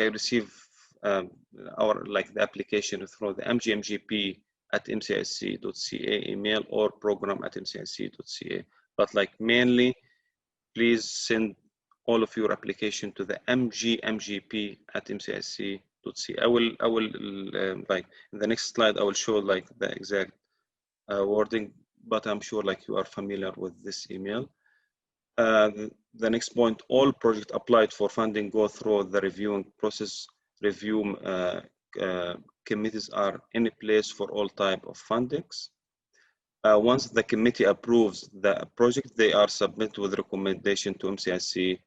application through the MGMGP at mcic.ca email or program@mcic.ca. But like mainly, please send all of your application to the MGMGP@mcic.ca. I will like in the next slide, I will show like the exact wording, but I'm sure like you are familiar with this email. The next point, all projects applied for funding go through the reviewing process. Review committees are in place for all type of fundings. Once the committee approves the project, they are submitted with recommendation to MCIC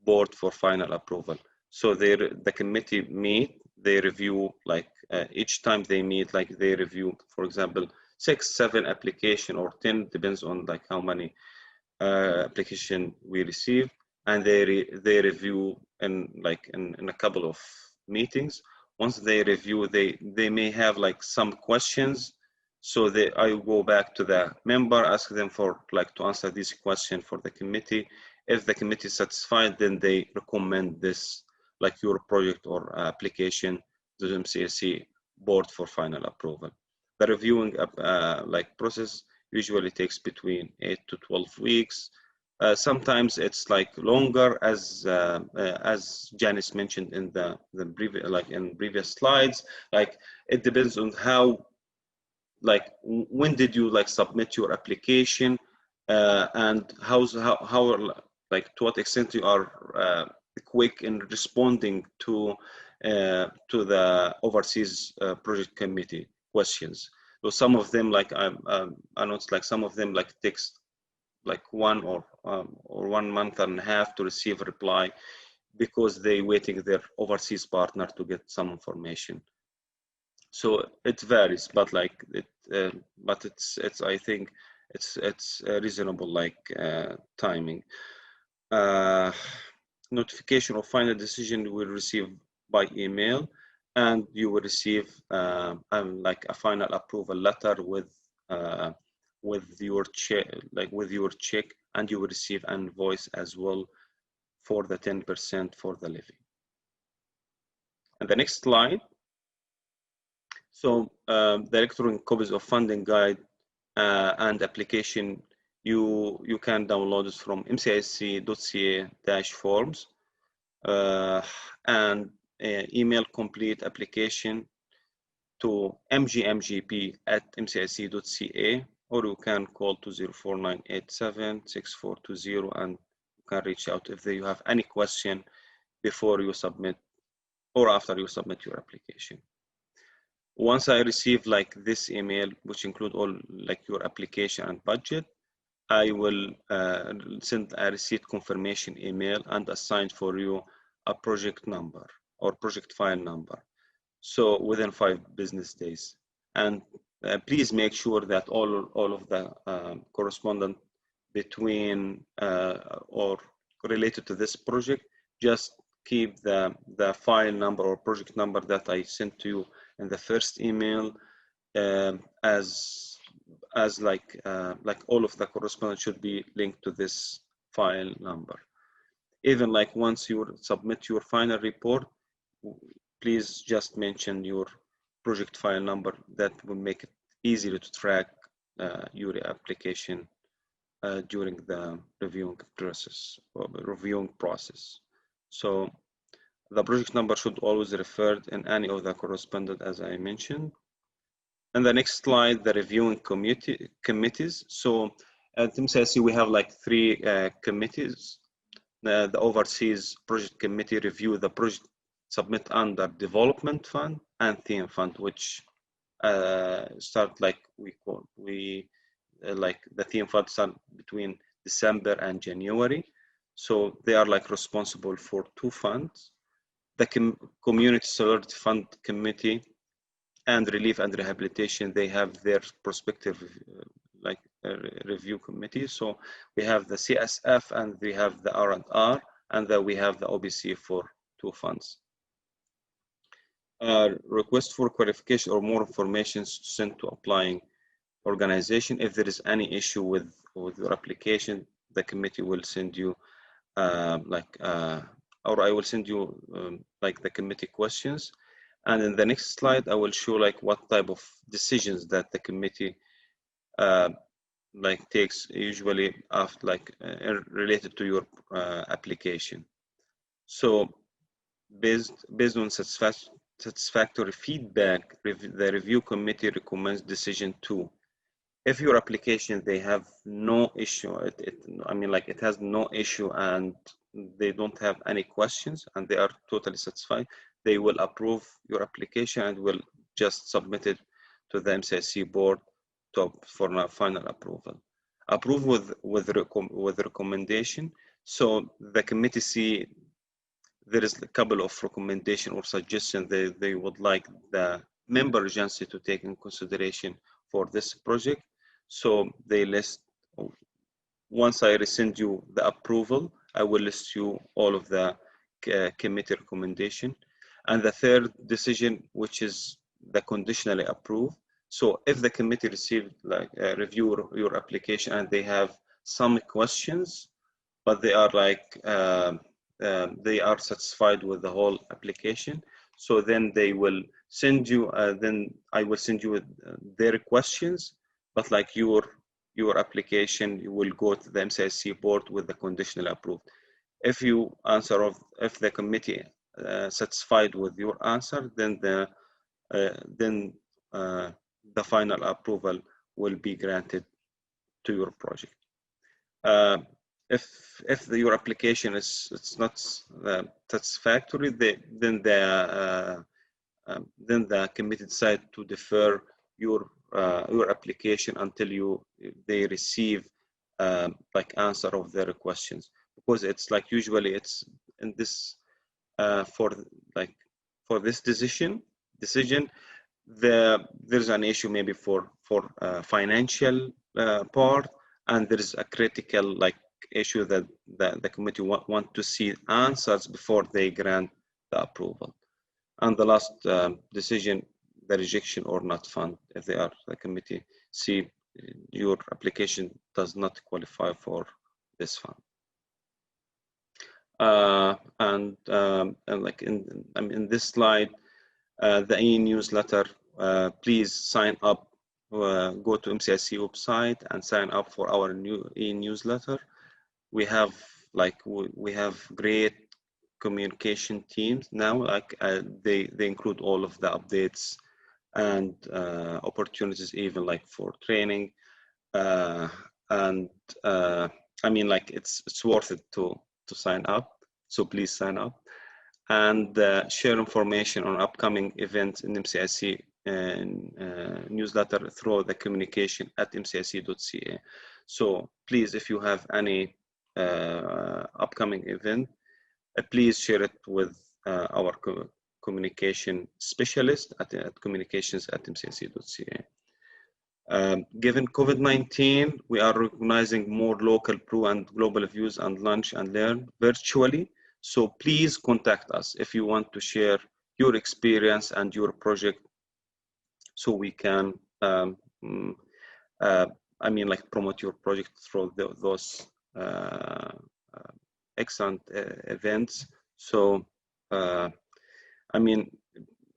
board for final approval. So the committee meet, they review like each time they meet, like they review, for example, 6, 7 application or 10, depends on like how many application we receive, and they review in a couple of meetings. Once they review, they may have like some questions. So I go back to the member, ask them for like to answer this question for the committee. If the committee is satisfied, then they recommend this like your project or application to the MCIC board for final approval. The reviewing like process usually takes between 8 to 12 weeks. Sometimes it's like longer, as Janice mentioned in the previous slides. Like it depends on how, like when did you like submit your application, and how like to what extent you are quick in responding to the overseas project committee questions. So some of them, like I noticed, like some of them like takes like 1 or 1 month and a half to receive a reply, because they waiting their overseas partner to get some information. So it varies, but like but it's I think it's reasonable like timing. Notification of final decision you will receive by email, and you will receive like a final approval letter with your check, and you will receive an invoice as well for the 10% for the levy. And the next slide. So the electronic copies of funding guide and application, you can download it from mcic.ca-forms and email complete application to mgmgp@mcic.ca, or you can call 204-987-6420 and you can reach out if you have any question before you submit or after you submit your application. Once I receive like this email, which include all like your application and budget, I will send a receipt confirmation email and assign for you a project number or project file number. So within 5 business days. And please make sure that all of the correspondent between or related to this project, just keep the file number or project number that I sent to you in the first email, as like all of the correspondence should be linked to this file number. Even like once you submit your final report, please just mention your project file number. That will make it easier to track your application during the reviewing process. So the project number should always refer in any of the correspondent, as I mentioned. And the next slide, the reviewing committees. So at MCIC, we have like 3 committees. The overseas project committee review the project submit under development fund and theme fund, which start like like the theme fund start between December and January. So they are like responsible for 2 funds. The community solidarity fund committee and relief and rehabilitation, they have their prospective review committee. So we have the CSF and we have the R&R, and then we have the OBC for 2 funds. Request for clarification or more information sent to applying organization. If there is any issue with your application, the committee will send you or I will send you like the committee questions. And in the next slide, I will show like what type of decisions that the committee like takes usually after related to your application. So based on satisfactory feedback, the review committee recommends decision 2. If your application they have no issue, it has no issue and they don't have any questions and they are totally satisfied, they will approve your application and will just submit it to the MCIC board for final approval. Approve with recommendation. So the committee see there is a couple of recommendation or suggestions they would like the member agency to take in consideration for this project. So they list, once I resend you the approval, I will list you all of the committee recommendation. And the third decision, which is the conditionally approved. So if the committee received review your application and they have some questions, but they are they are satisfied with the whole application, so then they will send you, then I will send you their questions, but like your application, you will go to the MCIC board with the conditional approved. If you answer if the committee satisfied with your answer, then the final approval will be granted to your project. If your application it's not satisfactory, then the committee decide to defer your application until they receive like answer of their questions, because it's like usually it's in this for this decision there's an issue maybe for financial part, and there's a critical issue that the committee want to see answers before they grant the approval. And the last decision, the rejection or not fund, if the committee see your application does not qualify for this fund. And like in this slide, the e-newsletter, please sign up, go to MCIC website and sign up for our new e-newsletter. We have we have great communication teams now, they include all of the updates and opportunities, even for training, and it's worth it to sign up. So please sign up and share information on upcoming events in MCIC newsletter through the communication at mcic.ca. So please, if you have any upcoming event, please share it with our communication specialist at communications@mcic.ca. Given COVID-19, we are recognizing more local pro and global views and lunch and learn virtually. So please contact us if you want to share your experience and your project, so we can promote your project through those excellent events. So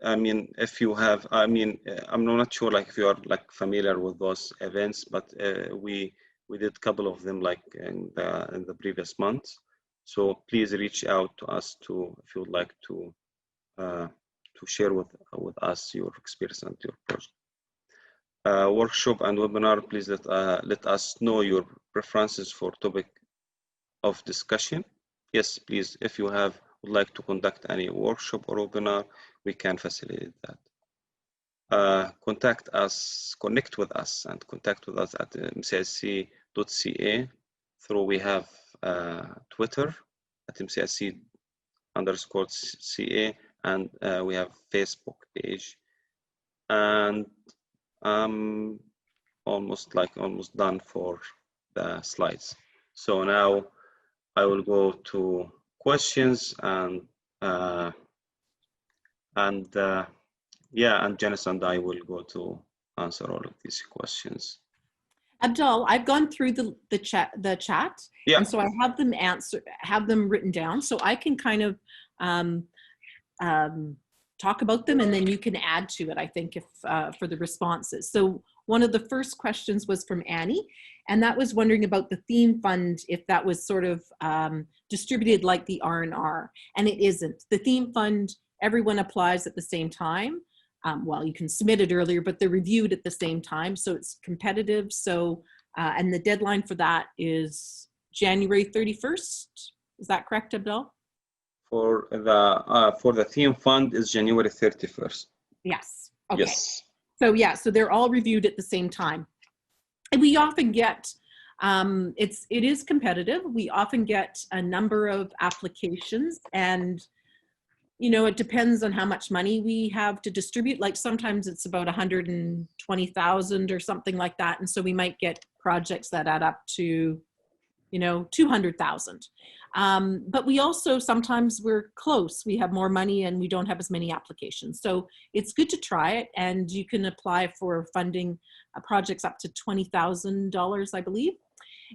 I mean, if you have, I mean, I'm not sure like if you are like familiar with those events, but we did a couple of them like in the previous months. So please reach out to us if you would like to share with us your experience and your project. Workshop and webinar, please let us know your preferences for topic of discussion. Yes, please, if you would like to conduct any workshop or webinar, we can facilitate that. Contact us, connect with us, and contact with us at mcic.ca through, we have Twitter at mcic_ca, and we have Facebook page. And I'm almost done for the slides. So now I will go to questions, and Janice and I will go to answer all of these questions. Abdul, I've gone through the chat, yeah. And so I have them written down, so I can kind of talk about them, and then you can add to it, I think, if for the responses. So one of the first questions was from Annie, and that was wondering about the theme fund, if that was sort of distributed like the R&R, and it isn't. The theme fund, everyone applies at the same time. Well, you can submit it earlier, but they're reviewed at the same time, so it's competitive. So, and the deadline for that is January 31st. Is that correct, Abdul? For the theme fund is January 31st. Yes. Okay. Yes. So yeah, so they're all reviewed at the same time. And we often get, it is competitive. We often get a number of applications, and you know, it depends on how much money we have to distribute. Like sometimes it's about 120,000 or something like that. And so we might get projects that add up to, you know, 200,000. But we also, sometimes we're close. We have more money and we don't have as many applications. So it's good to try it, and you can apply for funding projects up to $20,000, I believe.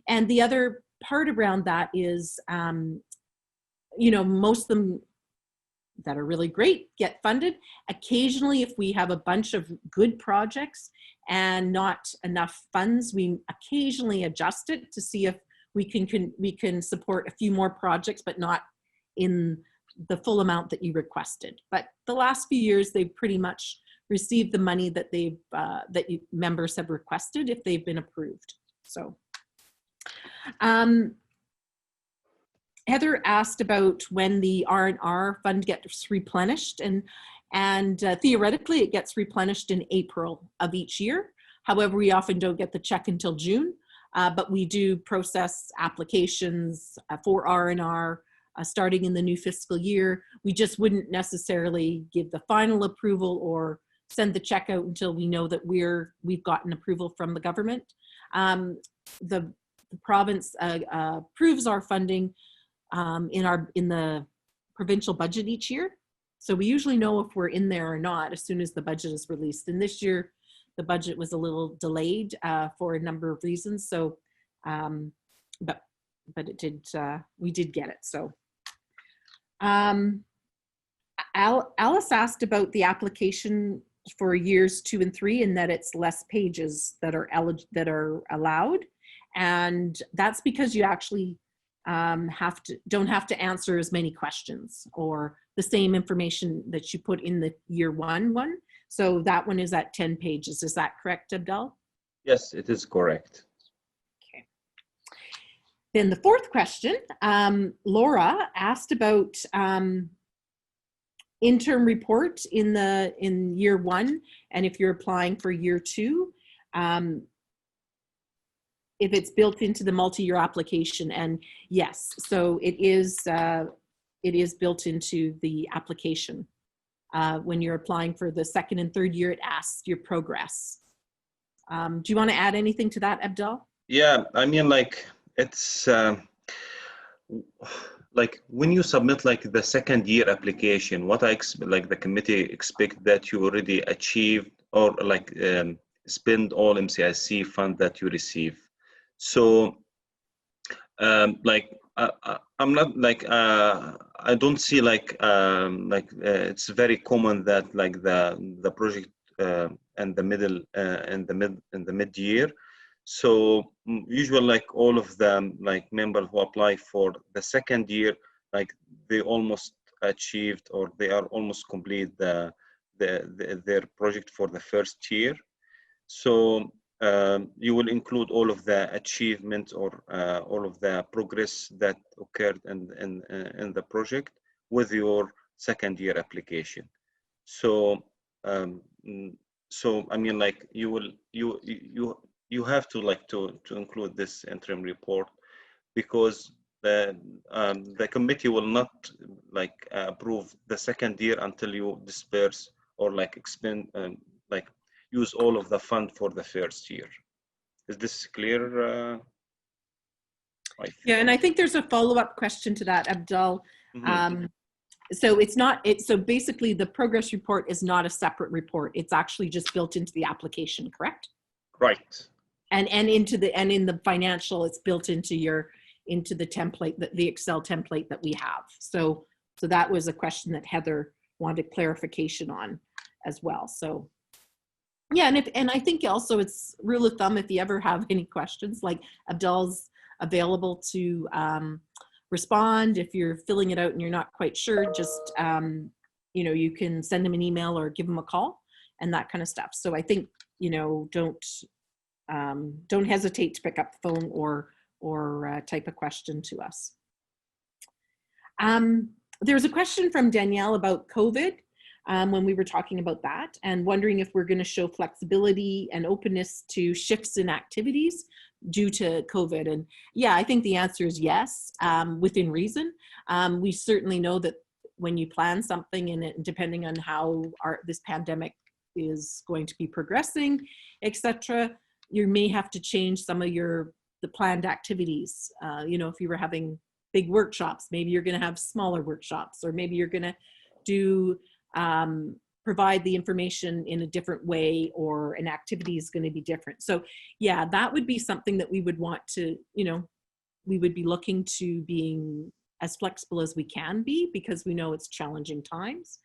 And the other part around that is, you know, most of them that are really great get funded. Occasionally, if we have a bunch of good projects and not enough funds, we occasionally adjust it to see if we can support a few more projects, but not in the full amount that you requested. But the last few years, they've pretty much received the money that they've members have requested if they've been approved. So. Heather asked about when the R&R fund gets replenished, and theoretically it gets replenished in April of each year. However, we often don't get the check until June, but we do process applications for R&R starting in the new fiscal year. We just wouldn't necessarily give the final approval or send the check out until we know that we've gotten approval from the government. The province approves our funding in the provincial budget each year. So we usually know if we're in there or not as soon as the budget is released. And this year, the budget was a little delayed for a number of reasons. So, but it did, we did get it. So, Alice asked about the application for years 2 and 3, and that it's less pages that are allowed. And that's because you actually don't have to answer as many questions or the same information that you put in the year one. So that one is at 10 pages. Is that correct, Abdul? Yes, it is correct. Okay. Then the fourth question, Laura asked about interim report in year 1, and if you're applying for year 2. If it's built into the multi-year application, and yes, so it is built into the application. When you're applying for the 2nd and 3rd year, it asks your progress. Do you want to add anything to that, Abdul? Yeah, I mean, like it's like when you submit like the 2nd year application, what I expect, like the committee expect that you already achieved or like spend all MCIC fund that you receive. So like I'm not like I don't see like it's very common that like the project and the middle in the mid year. So usually like all of them like members who apply for the second year, like they almost achieved or they are almost complete their project for the first year. So you will include all of the achievements or all of the progress that occurred in the project with your second year application. So so I mean like you have to like to include this interim report because the committee will not like approve the second year until you disperse or like expend like use all of the fund for the first year. Is this clear? Yeah, and I think there's a follow-up question to that, Abdul. Mm-hmm. So it's not, so basically the progress report is not a separate report. It's actually just built into the application, correct? Right. And in the financial, it's built into the template, the Excel template that we have. So that was a question that Heather wanted clarification on as well. So yeah, and I think also it's rule of thumb, if you ever have any questions, like Abdul's available to respond. If you're filling it out and you're not quite sure, just you can send him an email or give him a call and that kind of stuff. So I think don't hesitate to pick up the phone or type a question to us. There's a question from Danielle about COVID when we were talking about that and wondering if we're going to show flexibility and openness to shifts in activities due to COVID. And yeah, I think the answer is yes, within reason. We certainly know that when you plan something and depending on how this pandemic is going to be progressing, etc., you may have to change some of the planned activities. If you were having big workshops, maybe you're going to have smaller workshops, or maybe you're going to do provide the information in a different way, or an activity is going to be different. So yeah, that would be something that we would want to, we would be looking to being as flexible as we can be, because we know it's challenging times.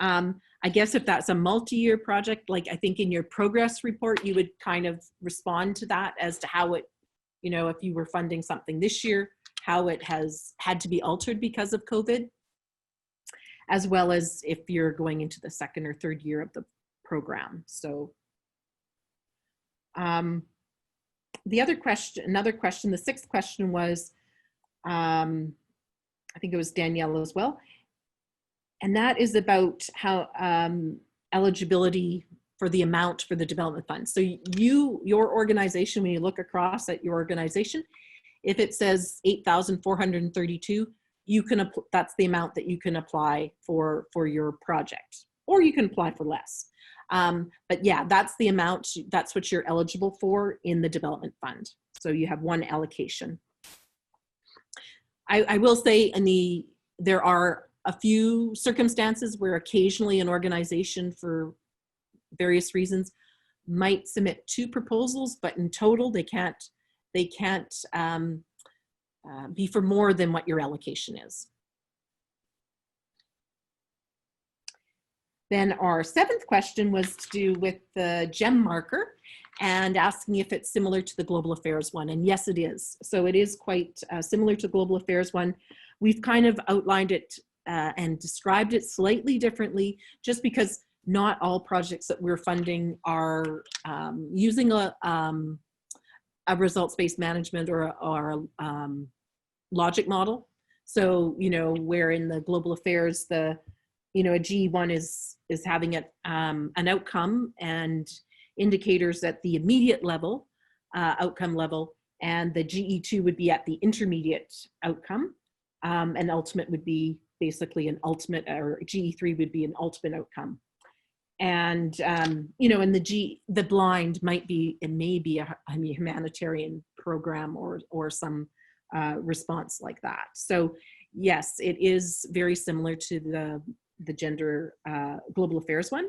I guess if that's a multi-year project, like I think in your progress report, you would kind of respond to that as to how it, if you were funding something this year, how it has had to be altered because of COVID, as well as if you're going into the second or third year of the program. So another question, the sixth question was, I think it was Danielle as well. And that is about how eligibility for the amount for the development fund. So your organization, when you look across at your organization, if it says 8,432, that's the amount that you can apply for your project, or you can apply for less. But yeah, that's the amount, that's what you're eligible for in the development fund. So you have one allocation. I will say there are a few circumstances where occasionally an organization, for various reasons, might submit 2 proposals, but in total they can't be for more than what your allocation is. Then our 7th question was to do with the GEM marker and asking if it's similar to the Global Affairs one. And yes, it is. So it is quite similar to Global Affairs one. We've kind of outlined it and described it slightly differently, just because not all projects that we're funding are using a results-based management or a logic model. So, where in the Global Affairs, a GE1 is having an outcome and indicators at the immediate level, outcome level, and the GE2 would be at the intermediate outcome, and ultimate would be basically an ultimate, or GE3 would be an ultimate outcome. And and the blind might be, it may be a humanitarian program or some response like that. So yes, it is very similar to the gender Global Affairs one.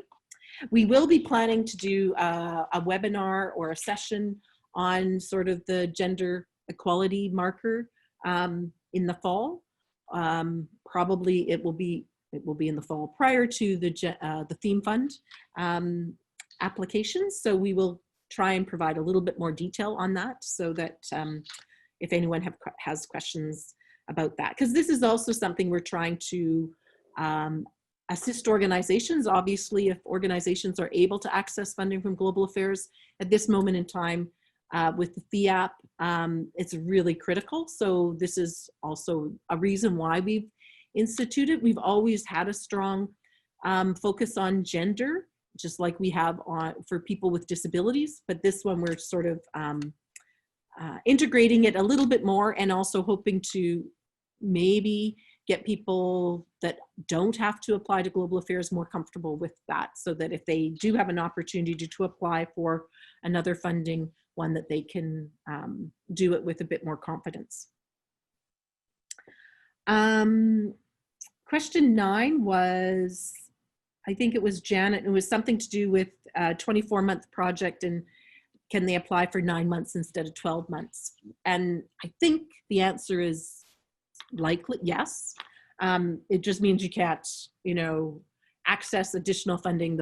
We will be planning to do a webinar or a session on sort of the gender equality marker in the fall. Probably it will be in the fall prior to the theme fund applications. So we will try and provide a little bit more detail on that, so that if anyone has questions about that, because this is also something we're trying to assist organizations. Obviously, if organizations are able to access funding from global affairs at this moment in time with the FIAP, it's really critical. So this is also a reason why we've instituted. We've always had a strong focus on gender, just like we have for people with disabilities, but this one we're sort of integrating it a little bit more, and also hoping to maybe get people that don't have to apply to global affairs more comfortable with that, so that if they do have an opportunity to apply for another funding one, that they can do it with a bit more confidence. Question 9 was, I think it was Janet, it was something to do with a 24-month project, and can they apply for 9 months instead of 12 months? And I think the answer is likely yes. It just means you can't, access additional funding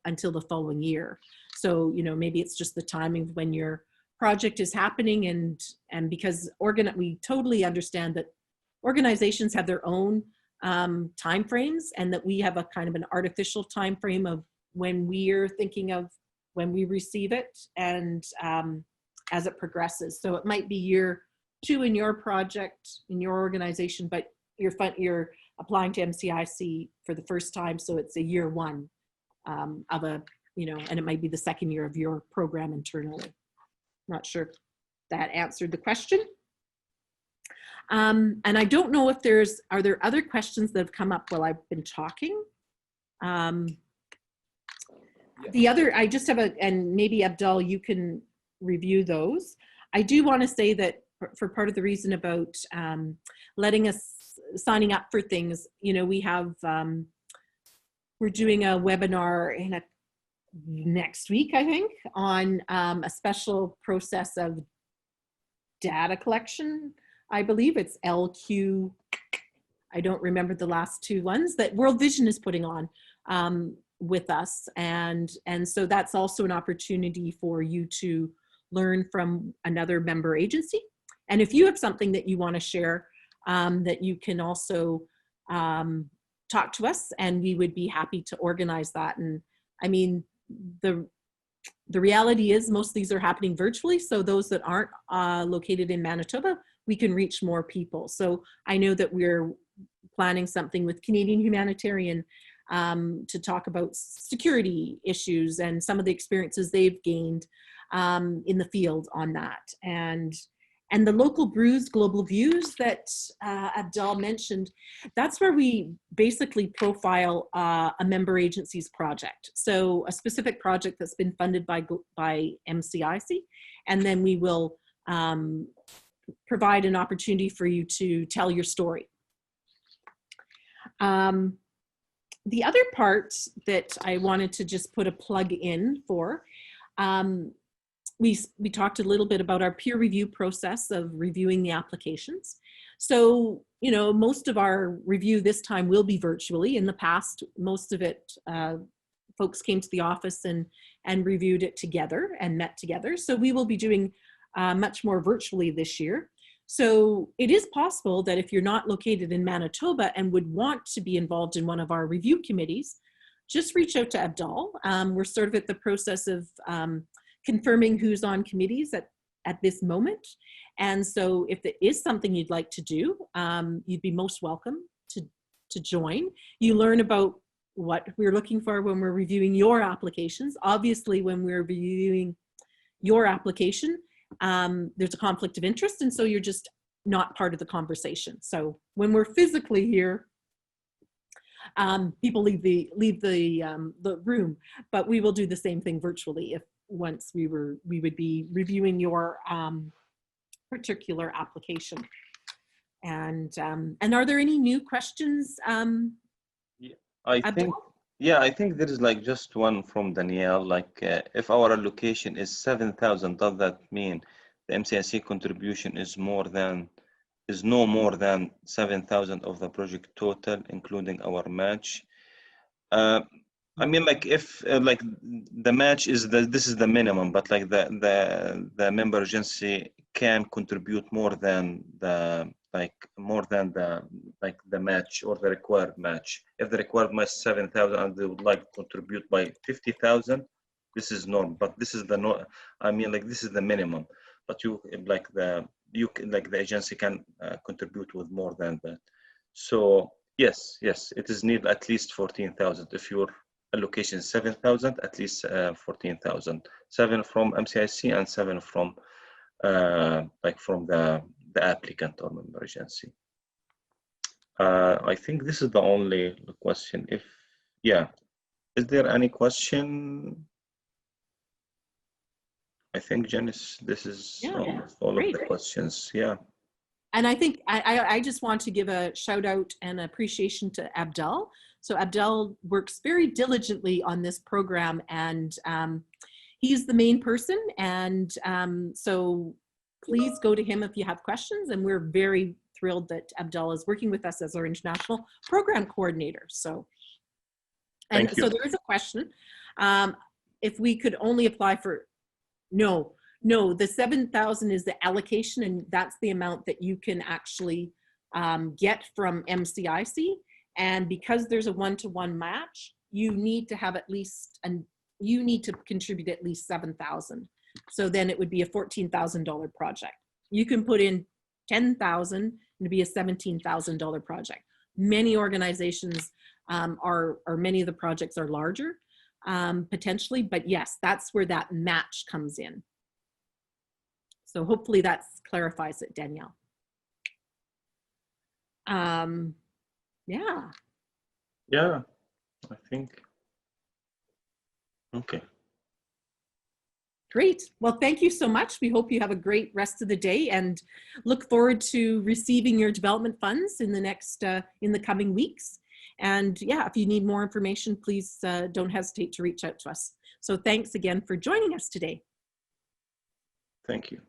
until the following year. So, maybe it's just the timing of when your project is happening, and because we totally understand that organizations have their own time frames, and that we have a kind of an artificial time frame of when we're thinking of when we receive it, and as it progresses. So it might be year 2 in your project, in your organization, but you're applying to MCIC for the first time, so it's a year 1 of a, and it might be the second year of your program internally. Not sure if that answered the question. And I don't know if are there other questions that have come up while I've been talking? The other, I just have and maybe Abdul, you can review those. I do want to say that for part of the reason about letting us signing up for things, we have, we're doing a webinar next week, I think, on a special process of data collection. I believe it's LQ, I don't remember the last 2 ones, that World Vision is putting on with us. And so that's also an opportunity for you to learn from another member agency. And if you have something that you want to share, that you can also talk to us, and we would be happy to organize that. And I mean, the reality is most of these are happening virtually. So those that aren't located in Manitoba, we can reach more people. So I know that we're planning something with Canadian Humanitarian to talk about security issues and some of the experiences they've gained in the field on that. And the local brews, global views that Abdul mentioned, that's where we basically profile a member agency's project. So a specific project that's been funded by MCIC, and then we will provide an opportunity for you to tell your story. The other part that I wanted to just put a plug in for, we talked a little bit about our peer review process of reviewing the applications. So, most of our review this time will be virtually. In the past, most of it, folks came to the office and reviewed it together and met together. So we will be doing much more virtually this year. So it is possible that if you're not located in Manitoba and would want to be involved in one of our review committees, just reach out to Abdul. We're sort of at the process of confirming who's on committees at this moment. And so if it is something you'd like to do, you'd be most welcome to join. You learn about what we're looking for when we're reviewing your applications. Obviously, when we're reviewing your application, there's a conflict of interest, and so you're just not part of the conversation. So when we're physically here, people leave the room, but we will do the same thing virtually if once we would be reviewing your particular application. And are there any new questions? Yeah, I think there is like just one from Danielle, like if our allocation is 7,000, does that mean the MCIC contribution is more than is no more than 7,000 of the project total, including our match. I mean, like if like the match is this is the minimum, but like the member agency can contribute more than the match or the required match. If the required match is 7,000 and they would like to contribute by 50,000, this is norm. But this is the no. I mean, like this is the minimum. But you the agency can contribute with more than that. So yes, it is need at least 14,000. If your allocation is 7,000, at least 14,000. 7 from MCIC and 7 from from the applicant or member agency. I think this is the only question. Is there any question? I think, Janice, this is almost all of the questions. Yeah. And I think I just want to give a shout out and appreciation to Abdel. So Abdel works very diligently on this program, and he's the main person. And so please go to him if you have questions. And we're very thrilled that Abdel is working with us as our international program coordinator. So, and so there is a question. If we could only apply for, no, the 7,000 is the allocation, and that's the amount that you can actually get from MCIC. And because there's a one-to-one match, you need to have at least, and you need to contribute at least 7,000. So then it would be a $14,000 project. You can put in 10,000 and it'd be a $17,000 project. Many organizations or many of the projects are larger potentially, but yes, that's where that match comes in. So hopefully that clarifies it, Danielle. Yeah, I think. Okay. Great. Well, thank you so much. We hope you have a great rest of the day and look forward to receiving your development funds in the next, in the coming weeks. And yeah, if you need more information, please don't hesitate to reach out to us. So thanks again for joining us today. Thank you.